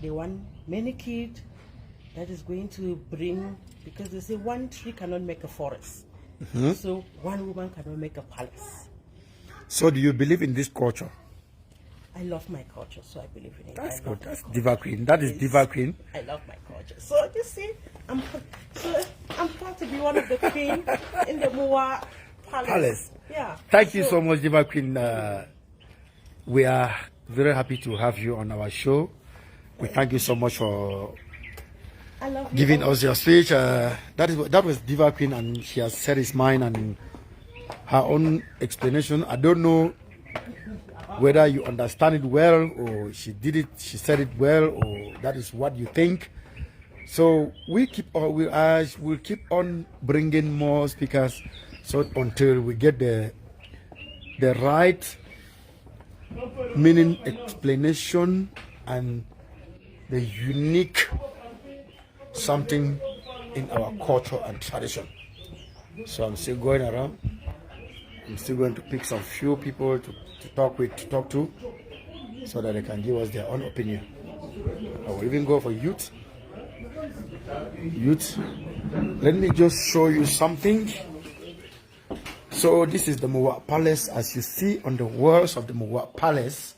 they want many kids that is going to bring, because they say one tree cannot make a forest. So one woman cannot make a palace. So do you believe in this culture? I love my culture, so I believe in it. That's good. That's Diva Queen. That is Diva Queen. I love my culture. So you see, I'm proud to be one of the queen in the Muwah Palace. Yeah. Thank you so much, Diva Queen. We are very happy to have you on our show. We thank you so much for giving us your speech. That was Diva Queen, and she has said his mind and her own explanation. I don't know whether you understand it well, or she said it well, or that is what you think. So we'll keep on bringing more speakers, so until we get the right meaning explanation and the unique something in our culture and tradition. So I'm still going around. I'm still going to pick some few people to talk to, so that they can give us their own opinion. I will even go for youth. Let me just show you something. So this is the Muwah Palace. As you see on the walls of the Muwah Palace,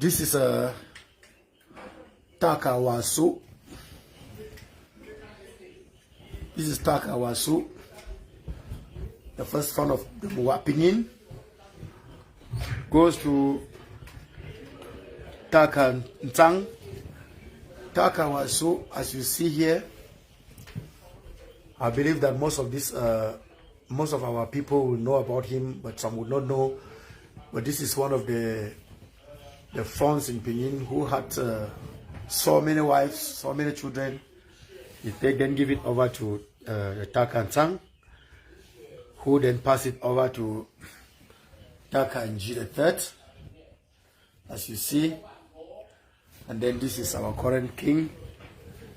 this is a Takawasu. This is Takawasu, the first son of the Muwah Pinin. Goes to Taka-Ntang. Takawasu, as you see here, I believe that most of our people will know about him, but some will not know. But this is one of the Fons in Pinin who had so many wives, so many children. They then give it over to the Taka-Ntang, who then pass it over to Taka-Nji III, as you see. And then this is our current king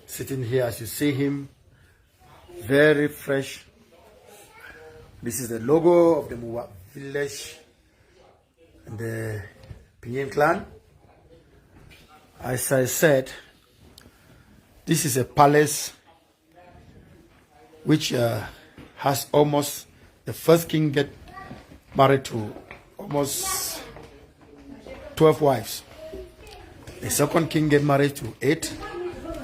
sitting here, as you see him, very fresh. This is the logo of the Muwah village. the Pinyin clan. As I said, this is a palace which has almost, the first king get married to almost 12 wives. The second king get married to 8.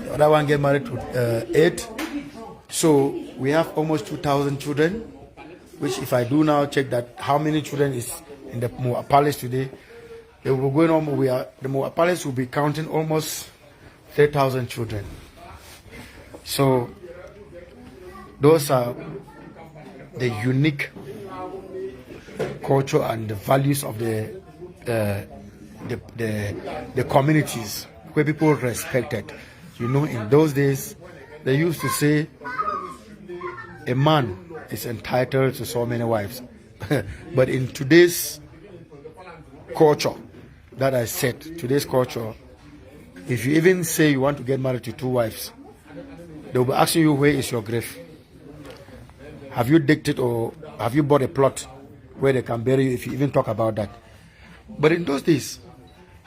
The other one get married to 8. So we have almost 2,000 children, which if I do now check that how many children is in the Muwah Palace today, they will going on. The Muwah Palace will be counting almost 3,000 children. So those are the unique culture and the values of the communities where people respected. You know, in those days, they used to say a man is entitled to so many wives. But in today's culture, that I said, today's culture, if you even say you want to get married to 2 wives, they will be asking you, where is your grave? Have you dictated or have you bought a plot where they can bury you if you even talk about that? But in those days,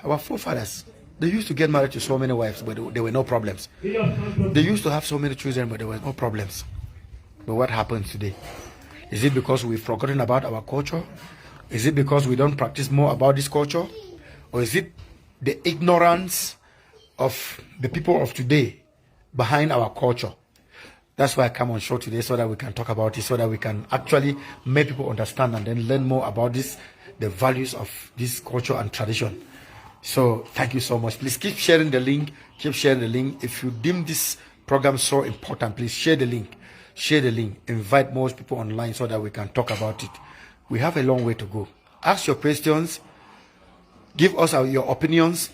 our forefathers, they used to get married to so many wives, but there were no problems. They used to have so many children, but there were no problems. But what happens today? Is it because we've forgotten about our culture? Is it because we don't practice more about this culture? Or is it the ignorance of the people of today behind our culture? That's why I come on show today, so that we can talk about it, so that we can actually make people understand and then learn more about this, the values of this culture and tradition. So thank you so much. Please keep sharing the link. Keep sharing the link. If you deem this program so important, please share the link. Share the link. Invite most people online so that we can talk about it. We have a long way to go. Ask your questions. Give us your opinions.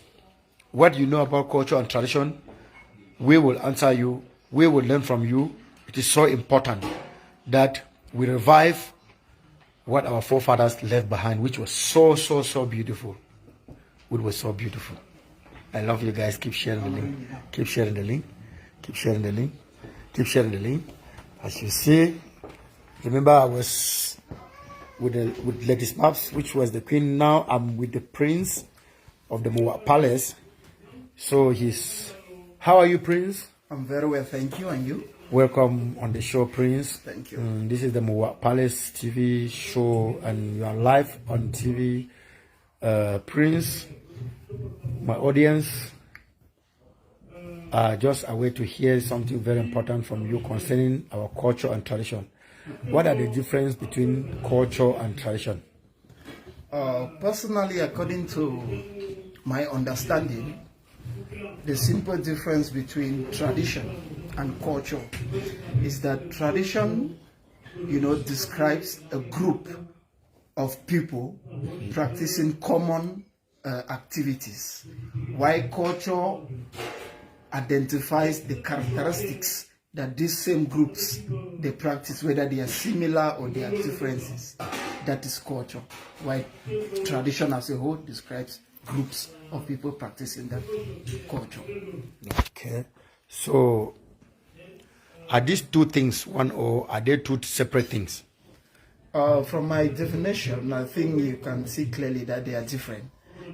What you know about culture and tradition. We will answer you. We will learn from you. It is so important that we revive what our forefathers left behind, which was so beautiful. It was so beautiful. I love you guys. Keep sharing the link. Keep sharing the link. Keep sharing the link. Keep sharing the link. As you see, remember I was with Lady Maps, which was the queen. Now I'm with the prince of the Muwah Palace. So how are you, Prince? I'm very well, thank you. And you? Welcome on the show, Prince. Thank you. This is the Muwah Palace TV show, and you are live on TV. Prince, my audience are just a way to hear something very important from you concerning our culture and tradition. What are the difference between culture and tradition? Personally, according to my understanding, the simple difference between tradition and culture is that tradition, describes a group of people practicing common activities, while culture identifies the characteristics that these same groups they practice, whether they are similar or they are differences. That is culture, while tradition as a whole describes groups of people practicing that culture. Okay, so are these two things one, or are they two separate things? From my definition, I think you can see clearly that they are different,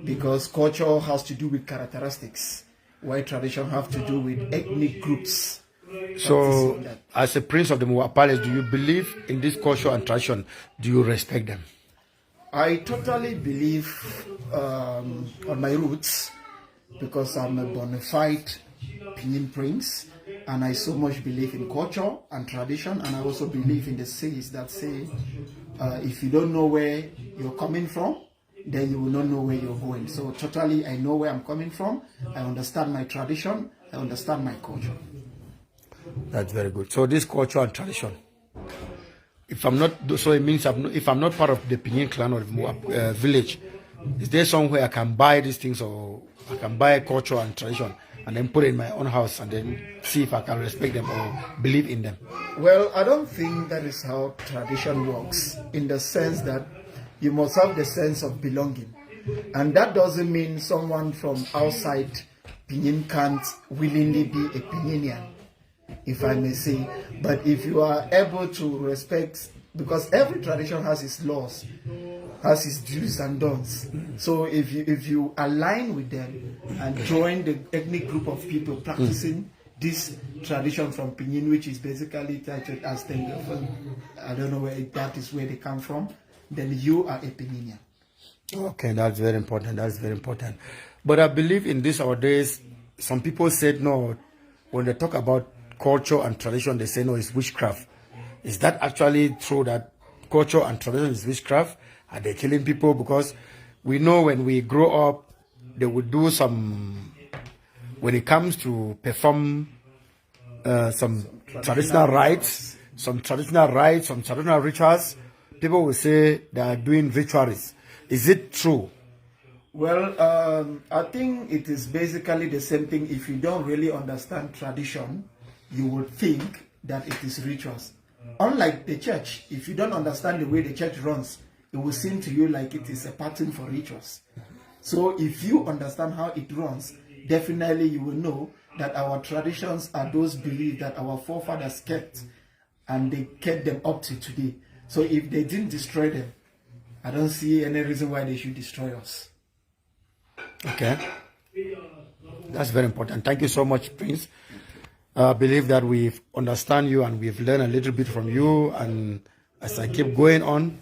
because culture has to do with characteristics, while tradition have to do with ethnic groups. So, as a prince of the Muwah Palace, do you believe in this culture and tradition? Do you respect them? I totally believe on my roots, because I'm a bona fide Pinyin prince, and I so much believe in culture and tradition, and I also believe in the sayings that say, if you don't know where you're coming from, then you will not know where you're going. So totally, I know where I'm coming from. I understand my tradition. I understand my culture. That's very good. So this culture and tradition, if I'm not, so it means if I'm not part of the Pinyin clan or the village, is there somewhere I can buy these things, or I can buy culture and tradition and then put it in my own house and then see if I can respect them or believe in them? Well, I don't think that is how tradition works, in the sense that you must have the sense of belonging. And that doesn't mean someone from outside Pinyin can't willingly be a Pinyinian, if I may say. But if you are able to respect, because every tradition has its laws, has its do's and don'ts. So if you align with them and join the ethnic group of people practicing this tradition from Pinyin, which is basically titled as Tenggefeng, I don't know where that is where they come from, then you are a Pinyinian. Okay, that's very important. That's very important. But I believe in this our days, some people said no, when they talk about culture and tradition, they say no, it's witchcraft. Is that actually true that culture and tradition is witchcraft? Are they killing people? Because we know when we grow up, they would do some, when it comes to perform some traditional rites, some traditional rituals, people will say they are doing rituals. Is it true? Well, I think it is basically the same thing. If you don't really understand tradition, you would think that it is rituals. Unlike the church, if you don't understand the way the church runs, it will seem to you like it is a pattern for rituals. So if you understand how it runs, definitely you will know that our traditions are those beliefs that our forefathers kept, and they kept them up to today. So if they didn't destroy them, I don't see any reason why they should destroy us. Okay. That's very important. Thank you so much, Prince. I believe that we understand you and we've learned a little bit from you. And as I keep going on,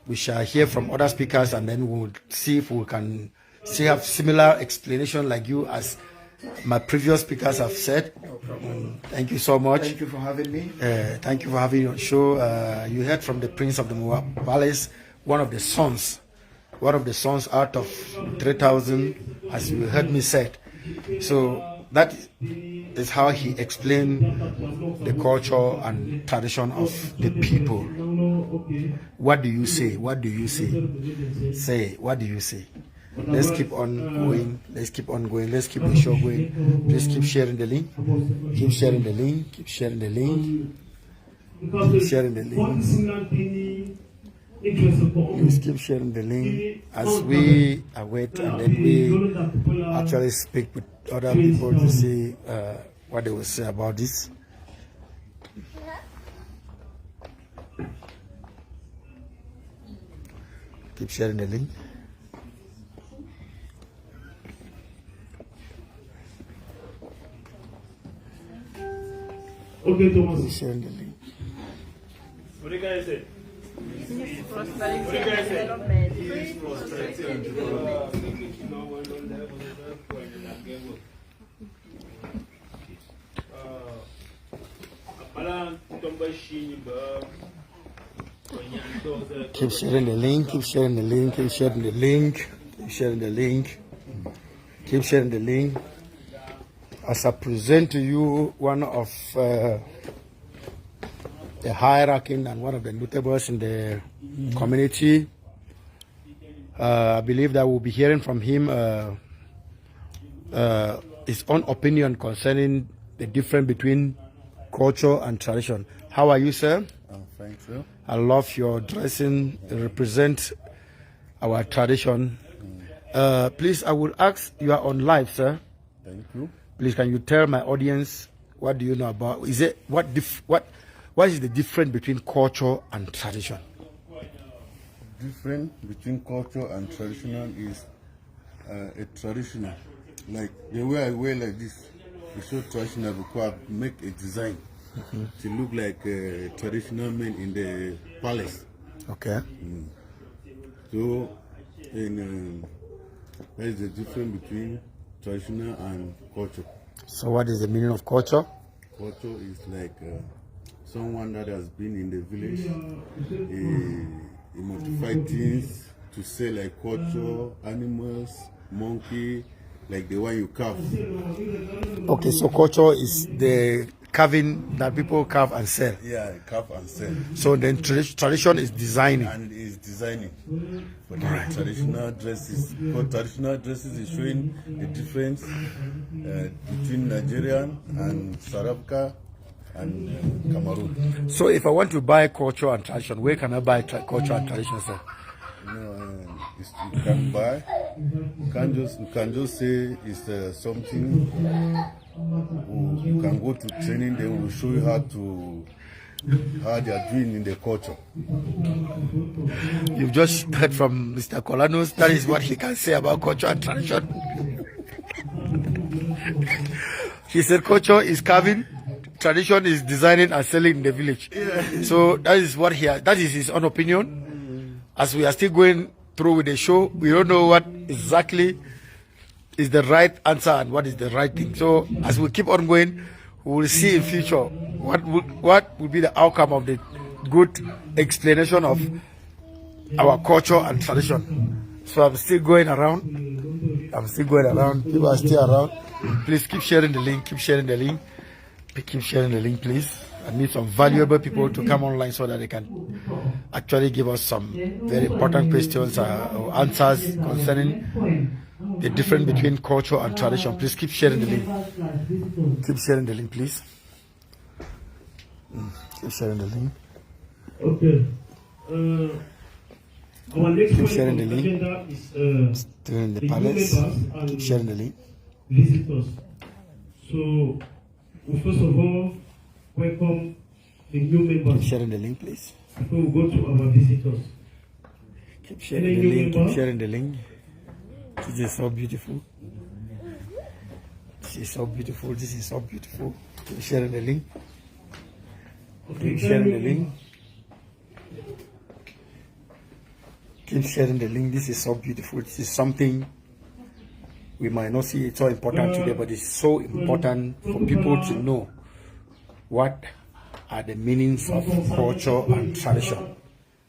we shall hear from other speakers, and then we'll see if we can have similar explanation like you as my previous speakers have said. No problem. Thank you so much. Thank you for having me. Thank you for having me on show. You heard from the Prince of the Muwah Palace, one of the sons out of 3,000, as you heard me said. So that is how he explained the culture and tradition of the people. What do you say? What do you say? Say, what do you say? Let's keep on going. Let's keep on going. Let's keep the show going. Please keep sharing the link. Keep sharing the link. Keep sharing the link. Keep sharing the link. Please keep sharing the link as we await, and then we actually speak with other people to see what they will say about this. Keep sharing the link. Okay, Thomas. Keep sharing the link. What do you guys say? Keep sharing the link, keep sharing the link, keep sharing the link, keep sharing the link, keep sharing the link. As I present to you one of the hierarchy and one of the notables in the community, I believe that we'll be hearing from him his own opinion concerning the difference between culture and tradition. How are you, sir? Thanks, sir. I love your dressing. It represents our tradition. Please, I would ask, you are on live, sir. Thank you. Please, can you tell my audience what do you know about? Is it what is the difference between culture and tradition? Difference between culture and traditional is a traditional, like the way I wear like this, it's so traditional because I make a design to look like a traditional man in the palace. Okay. So, that is the difference between traditional and culture. So what is the meaning of culture? Culture is like someone that has been in the village, he modified things to say like culture, animals, monkey, like the one you carve. Okay, so culture is the carving that people carve and sell. Yeah, carve and sell. So then tradition is designing. And is designing. But the traditional dresses, because traditional dresses is showing the difference between Nigerian and South Africa and Cameroon. So if I want to buy culture and tradition, where can I buy culture and tradition, sir? You can buy. You can just say it's something. You can go to training. They will show you how to how they are doing in the culture. You've just heard from Mr. Kolanos. That is what he can say about culture and tradition. He said culture is carving, tradition is designing and selling in the village. Yeah. So that is what that is his own opinion. As we are still going through with the show, we don't know what exactly is the right answer and what is the right thing. So as we keep on going, we will see in future what will be the outcome of the good explanation of our culture and tradition. So I'm still going around. People are still around. Please keep sharing the link. Keep sharing the link. Keep sharing the link, please. I need some valuable people to come online so that they can actually give us some very important questions or answers concerning the difference between culture and tradition. Please keep sharing the link. Keep sharing the link, please. Keep sharing the link. Okay. Our next keep sharing the link. Is still in the palace. Keep sharing the link. Visitors. So, first of all, welcome the new members. Keep sharing the link, please. Before we go to our visitors. Keep sharing the link. Keep sharing the link. This is so beautiful. This is so beautiful. This is so beautiful. Keep sharing the link. Keep sharing the link. Keep sharing the link. This is so beautiful. This is something we might not see it's so important today, but it's so important for people to know what are the meanings of culture and tradition.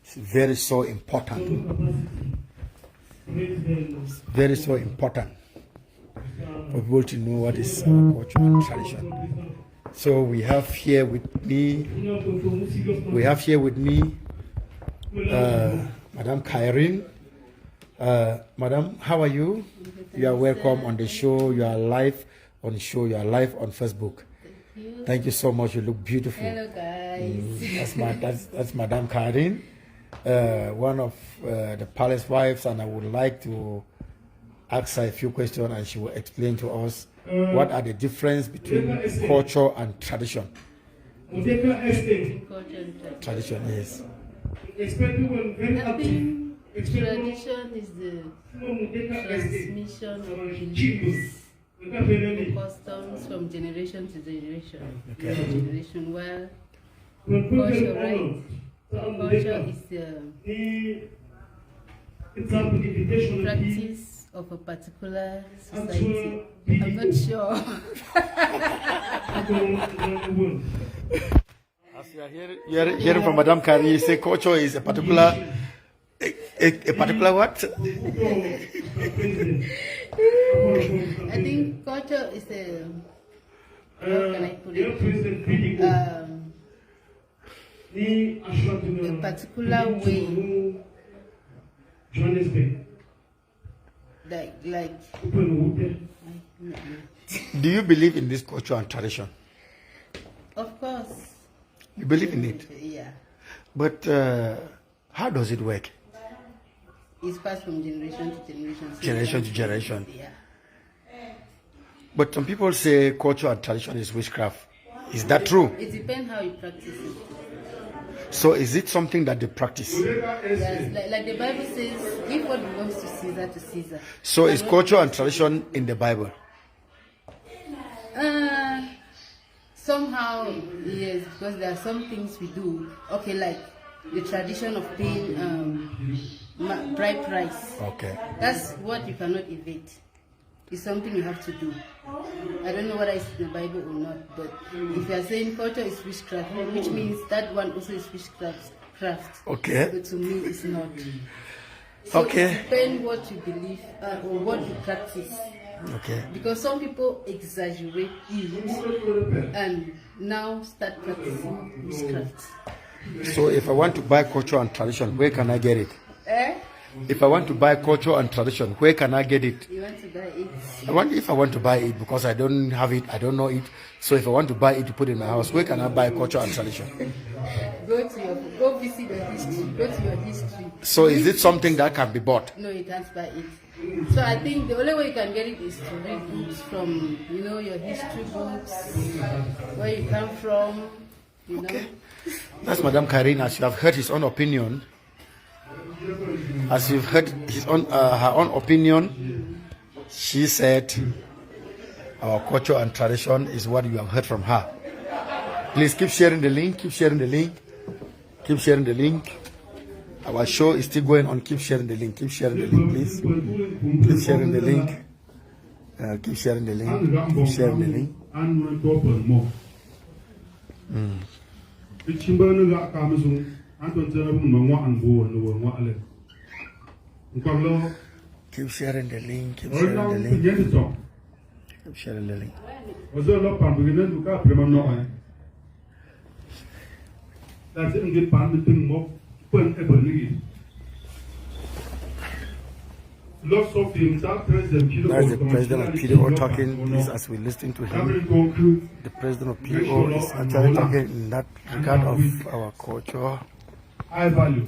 It's very so important. It's very so important for people to know what is culture and tradition. So we have here with me, Madam Kyrene. Madam, how are you? You are welcome on the show. You are live on the show. You are live on Facebook. Thank you so much. You look beautiful. Hello, guys. That's Madam Kyrene, one of the palace wives, and I would like to ask her a few questions, and she will explain to us what are the difference between culture and tradition. Tradition, yes. Tradition is the transmission of beliefs and customs from generation to generation. Okay. While culture, right? Culture is the practice of a particular society. I'm not sure. As you are hearing from Madame Kyrene, you say culture is a particular what? I think culture is how can I put it? A particular way, like. Do you believe in this culture and tradition? Of course. You believe in it? Yeah. But how does it work? It's passed from generation to generation. Generation to generation. Yeah. But some people say culture and tradition is witchcraft. Is that true? It depends how you practice it. So is it something that they practice? Yes, like the Bible says, give what belongs to Caesar to Caesar. So is culture and tradition in the Bible? Somehow, yes, because there are some things we do. Okay, like the tradition of paying bride price. Okay. That's what you cannot evade. It's something you have to do. I don't know whether it's in the Bible or not, but if you are saying culture is witchcraft, which means that one also is witchcraft. Okay. But to me, it's not. So okay. It depends what you believe or what you practice. Okay. Because some people exaggerate it and now start practicing witchcraft. So if I want to buy culture and tradition, where can I get it? If I want to buy culture and tradition, where can I get it? You want to buy it? If I want to buy it, because I don't have it, I don't know it. So if I want to buy it to put in my house, where can I buy culture and tradition? Go visit your history. Go to your history. So is it something that can be bought? No, you can't buy it. So I think the only way you can get it is to read books from, your history books, where you come from, You know? That's Madame Karine. As you have heard his own opinion, as you've heard her own opinion, she said our culture and tradition is what you have heard from her. Please keep sharing the link, keep sharing the link, keep sharing the link. Our show is still going on. Keep sharing the link, keep sharing the link, please. Keep sharing the link. Keep sharing the link, keep sharing the link. Keep sharing the link, keep sharing the link. Keep sharing the link. That's the president of PDO talking. This, as we listen to him, the president of PDO is actually talking in that regard of our culture. I value.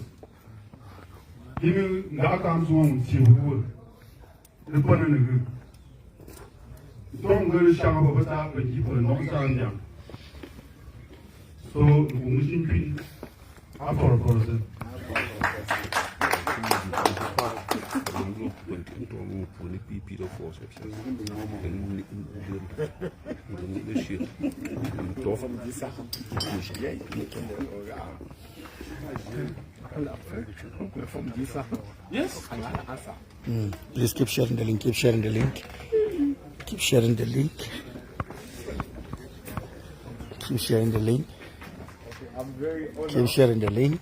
Yes. Please keep sharing the link, keep sharing the link, keep sharing the link, keep sharing the link, keep sharing the link.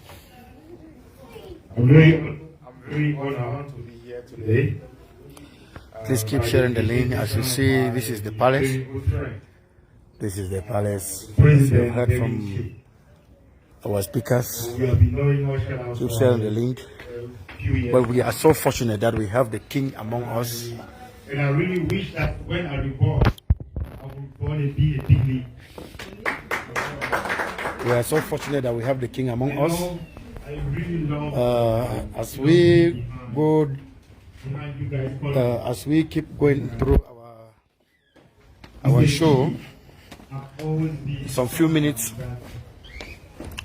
I'm very honored to be here today. Please keep sharing the link. As you see, this is the palace. This is the palace. As you heard from our speakers. Keep sharing the link. But we are so fortunate that we have the king among us. And I really wish that when I reborn, I would born and be a big league. We are so fortunate that we have the king among us. As we go, as we keep going through our show, in some few minutes,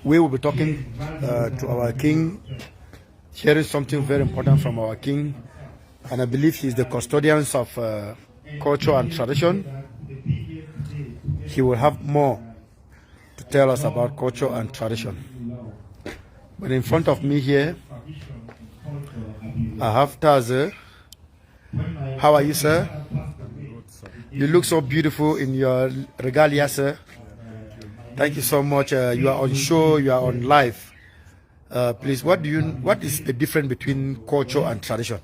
we will be talking to our king, hearing something very important from our king, and I believe he's the custodian of culture and tradition. He will have more to tell us about culture and tradition. But in front of me here, I have Taze. How are you, sir? You look so beautiful in your regalia, sir. Thank you so much. You are on show, you are on live. Please, what is the difference between culture and tradition?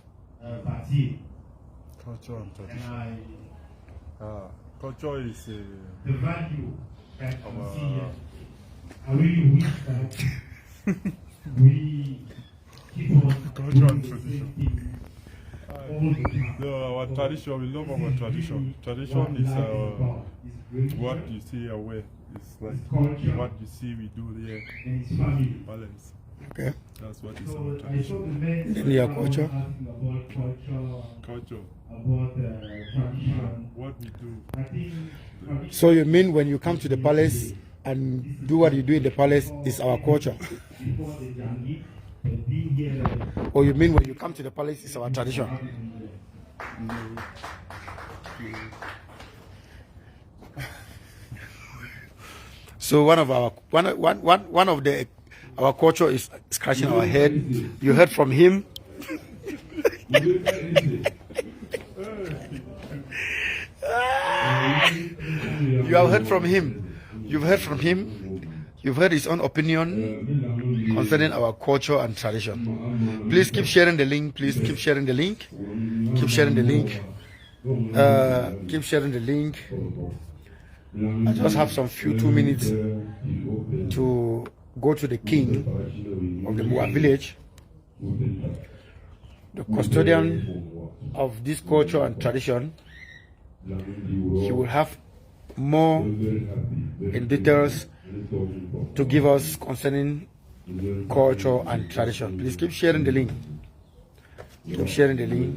Culture and tradition. Culture is the value that I really wish that we keep on culture and tradition. Our tradition, we love our tradition. Tradition is what you see away. It's like what you see we do here. Balance. Okay. That's what is our tradition. Then your culture? Culture. What we do. So you mean when you come to the palace and do what you do in the palace is our culture? Or you mean when you come to the palace is our tradition? So one of our culture is scratching our head. You heard from him. You have heard from him. You've heard from him. You've heard his own opinion concerning our culture and tradition. Please keep sharing the link. Please keep sharing the link. Keep sharing the link. Keep sharing the link. I just have some 2 minutes to go to the king of the Muwah village, the custodian of this culture and tradition. He will have more in details to give us concerning culture and tradition. Please keep sharing the link. Keep sharing the link.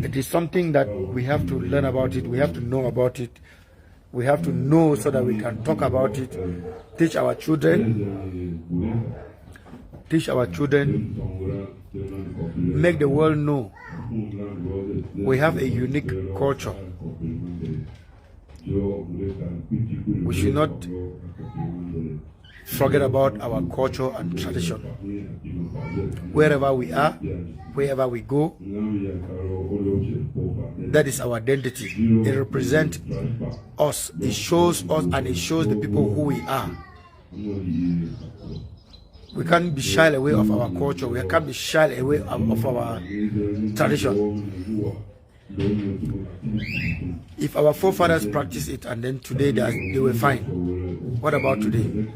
It is something that we have to learn about it. We have to know about it. We have to know so that we can talk about it, teach our children, make the world know we have a unique culture. We should not forget about our culture and tradition. Wherever we are, wherever we go, that is our identity. It represents us, it shows us, and it shows the people who we are. We can't be shy away of our culture. We can't be shy away of our tradition. If our forefathers practiced it and then today they were fine, what about today?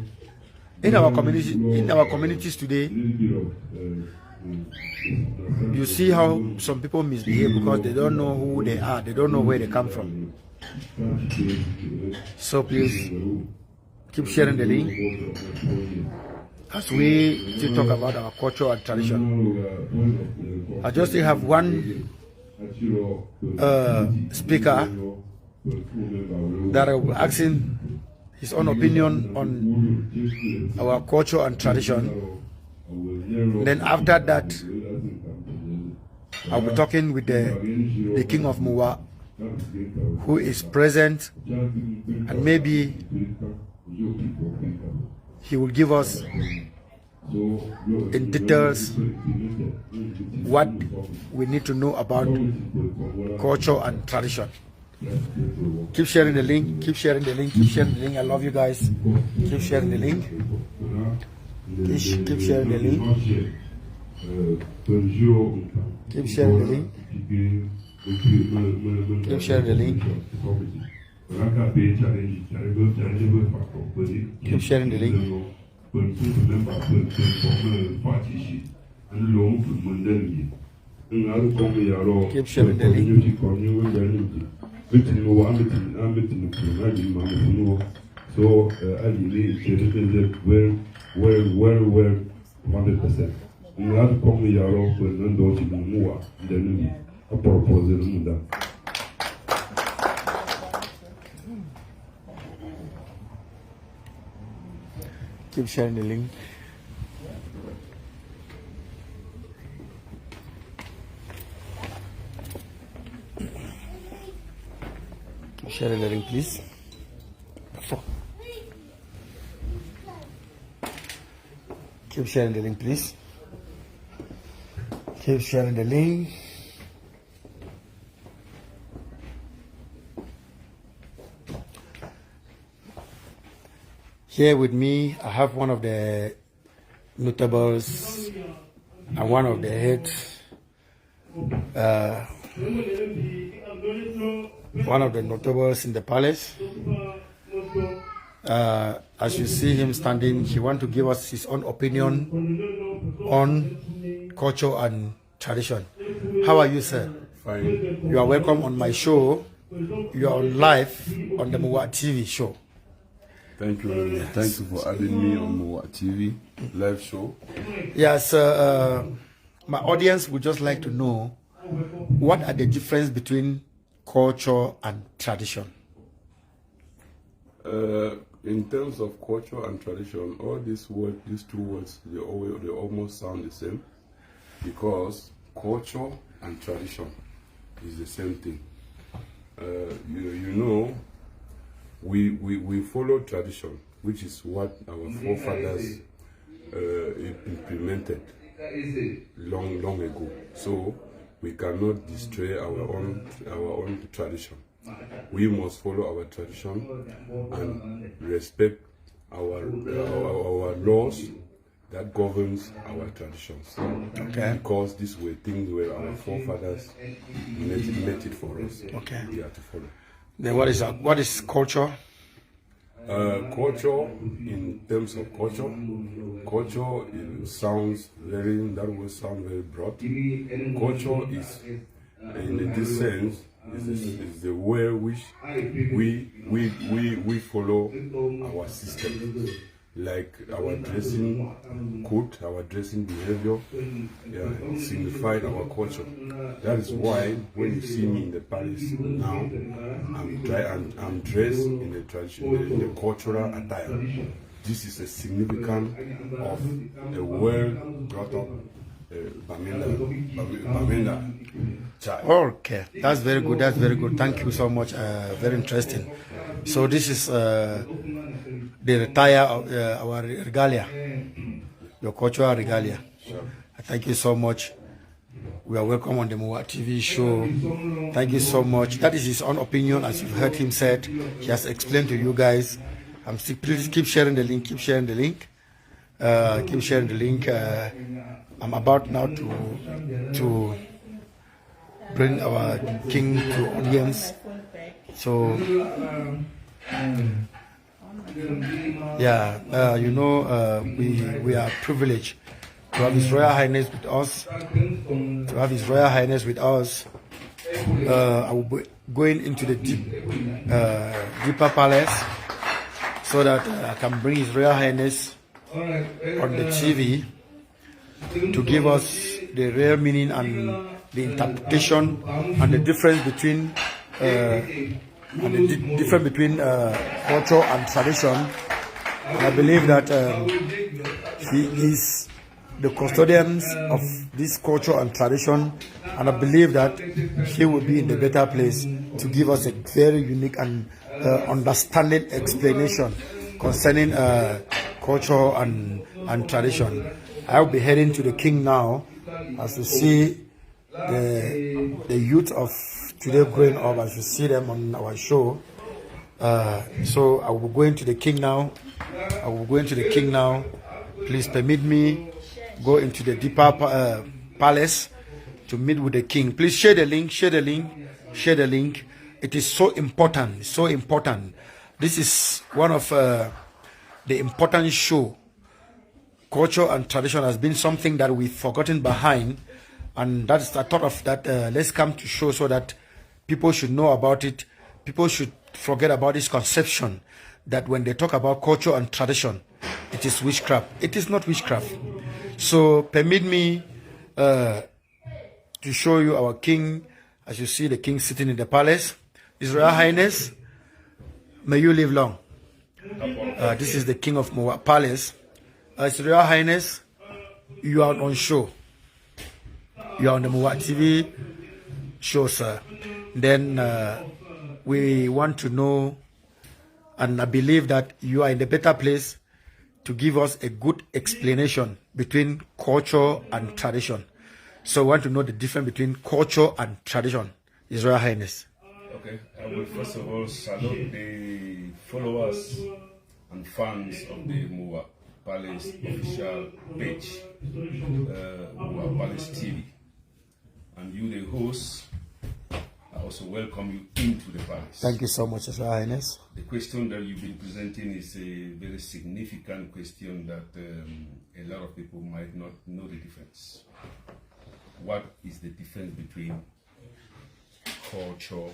In our communities today, you see how some people misbehave because they don't know who they are, they don't know where they come from. So please keep sharing the link as we still talk about our culture and tradition. I just still have one speaker that I will asking his own opinion on our culture and tradition. Then after that, I'll be talking with the King of Muwah, who is present, and maybe he will give us in details what we need to know about culture and tradition. Keep sharing the link, keep sharing the link, keep sharing the link. I love you guys. Keep sharing the link. Keep sharing the link. Keep sharing the link. Keep sharing the link. Keep sharing the link. Keep sharing the link. So well 100%. Keep sharing the link. Keep sharing the link, please. Keep sharing the link, please. Keep sharing the link. Here with me, I have one of the notables and one of the heads, one of the notables in the palace. As you see him standing, he wants to give us his own opinion on culture and tradition. How are you, sir? Fine. You are welcome on my show. You are on live on the Muwah TV show. Thank you. Yes. Thank you for having me on Muwah TV live show. Yes, my audience would just like to know what are the difference between culture and tradition. In terms of culture and tradition, all these two words, they almost sound the same, because culture and tradition is the same thing. You know, we follow tradition, which is what our forefathers implemented long ago. So we cannot destroy our own tradition. We must follow our tradition and respect our laws that governs our traditions. Okay. Because these were things where our forefathers made it for us. Okay. We have to follow. Then what is culture? Culture, in terms of culture sounds that will sound very broad. Culture is, in this sense, is the way which we follow our system. like our dressing code, our dressing behavior, signified our culture. That is why when you see me in the palace now, I'm dressed in the tradition, in the cultural attire. This is a significant of a well-brought up Bamenda child. Okay, that's very good. That's very good. Thank you so much. Very interesting. So this is the attire of our regalia, your cultural regalia. Sure. Thank you so much. We are welcome on the Muwah TV show. Thank you so much. That is his own opinion, as you've heard him said. He has explained to you guys. Please keep sharing the link. Keep sharing the link. Keep sharing the link. I'm about now to bring our king to audience. So yeah, you know, we are privileged to have His Royal Highness with us. To have His Royal Highness with us. I will be going into the deeper palace so that I can bring His Royal Highness on the TV to give us the real meaning and the interpretation and the difference between culture and tradition. And I believe that he is the custodians of this culture and tradition, and I believe that he will be in the better place to give us a very unique and understanding explanation concerning culture and tradition. I will be heading to the king now, as you see the youth of today growing up, as you see them on our show. So I will be going to the king now. I will be going to the king now. Please permit me go into the deeper palace to meet with the king. Please share the link. Share the link. Share the link. It is so important. So important. This is one of the important show. Culture and tradition has been something that we've forgotten behind, and that's I thought of that. Let's come to show so that people should know about it. People should forget about this conception that when they talk about culture and tradition, it is witchcraft. It is not witchcraft. So permit me to show you our king. As you see the king sitting in the palace. His Royal Highness, may you live long. This is the king of Muwah Palace. His Royal Highness, you are on show. You are on the Muwah TV show, sir. Then we want to know, and I believe that you are in the better place to give us a good explanation between culture and tradition. So we want to know the difference between culture and tradition, His Royal Highness. Okay, I will first of all salute the followers and fans of the Muwah Palace official page, Muwah Palace TV. And you, the host, I also welcome you into the palace. Thank you so much, His Royal Highness. The question that you've been presenting is a very significant question that a lot of people might not know the difference. What is the difference between culture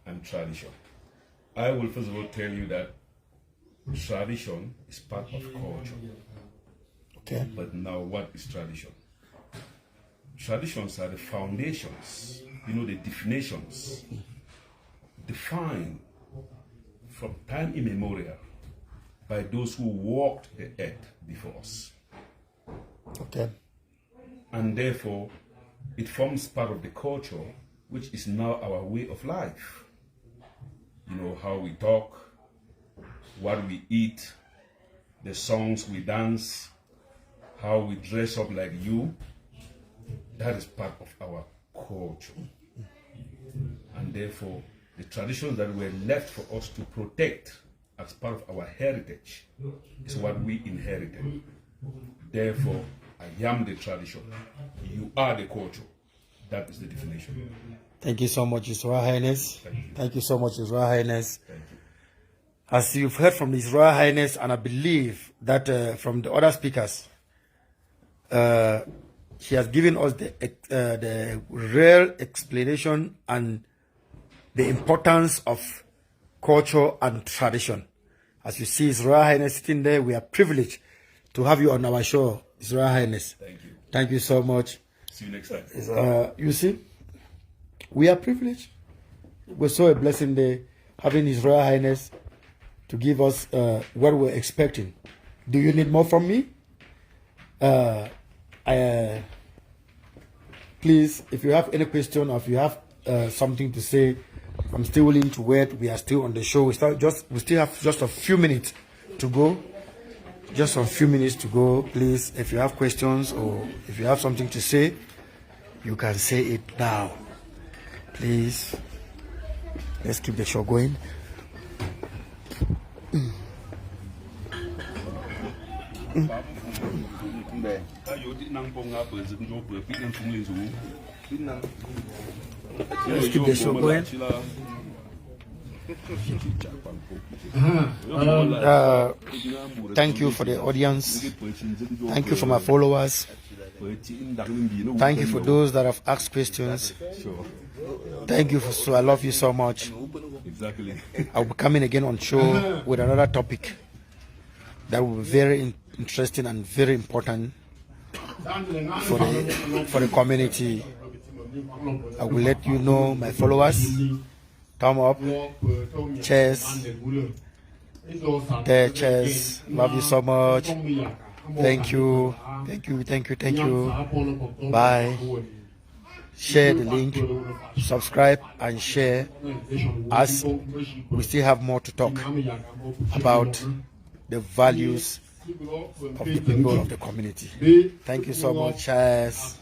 and tradition? I will first of all tell you that tradition is part of culture. Okay. But now what is tradition? Traditions are the foundations, you know, the definitions defined from time immemorial by those who walked the earth before us. Okay. And therefore, it forms part of the culture, which is now our way of life. You know, how we talk, what we eat, the songs we dance, how we dress up like you. That is part of our culture. And therefore, the traditions that were left for us to protect as part of our heritage is what we inherited. Therefore, I am the tradition. You are the culture. That is the definition. Thank you so much, His Royal Highness. Thank you so much, His Royal Highness. As you've heard from His Royal Highness, and I believe that from the other speakers, he has given us the real explanation and the importance of culture and tradition. As you see His Royal Highness sitting there, we are privileged to have you on our show, His Royal Highness. Thank you. Thank you so much. See you next time. You see, we are privileged. We're so a blessing day having His Royal Highness to give us what we're expecting. Do you need more from me? Please, if you have any question or if you have something to say, I'm still willing to wait. We are still on the show. We still have just a few minutes to go. Just a few minutes to go. Please, if you have questions or if you have something to say, you can say it now. Please, let's keep the show going. Let's keep the show going. Thank you for the audience. Thank you for my followers. Thank you for those that have asked questions. Thank you I love you so much. Exactly. I'll be coming again on show with another topic that will be very interesting and very important for the community. I will let you know, my followers. Thumb up, cheers, there, cheers. Love you so much. Thank you, thank you, thank you, thank you. Bye. Share the link, subscribe and share, as we still have more to talk about the values of the people of the community. Thank you so much. Cheers.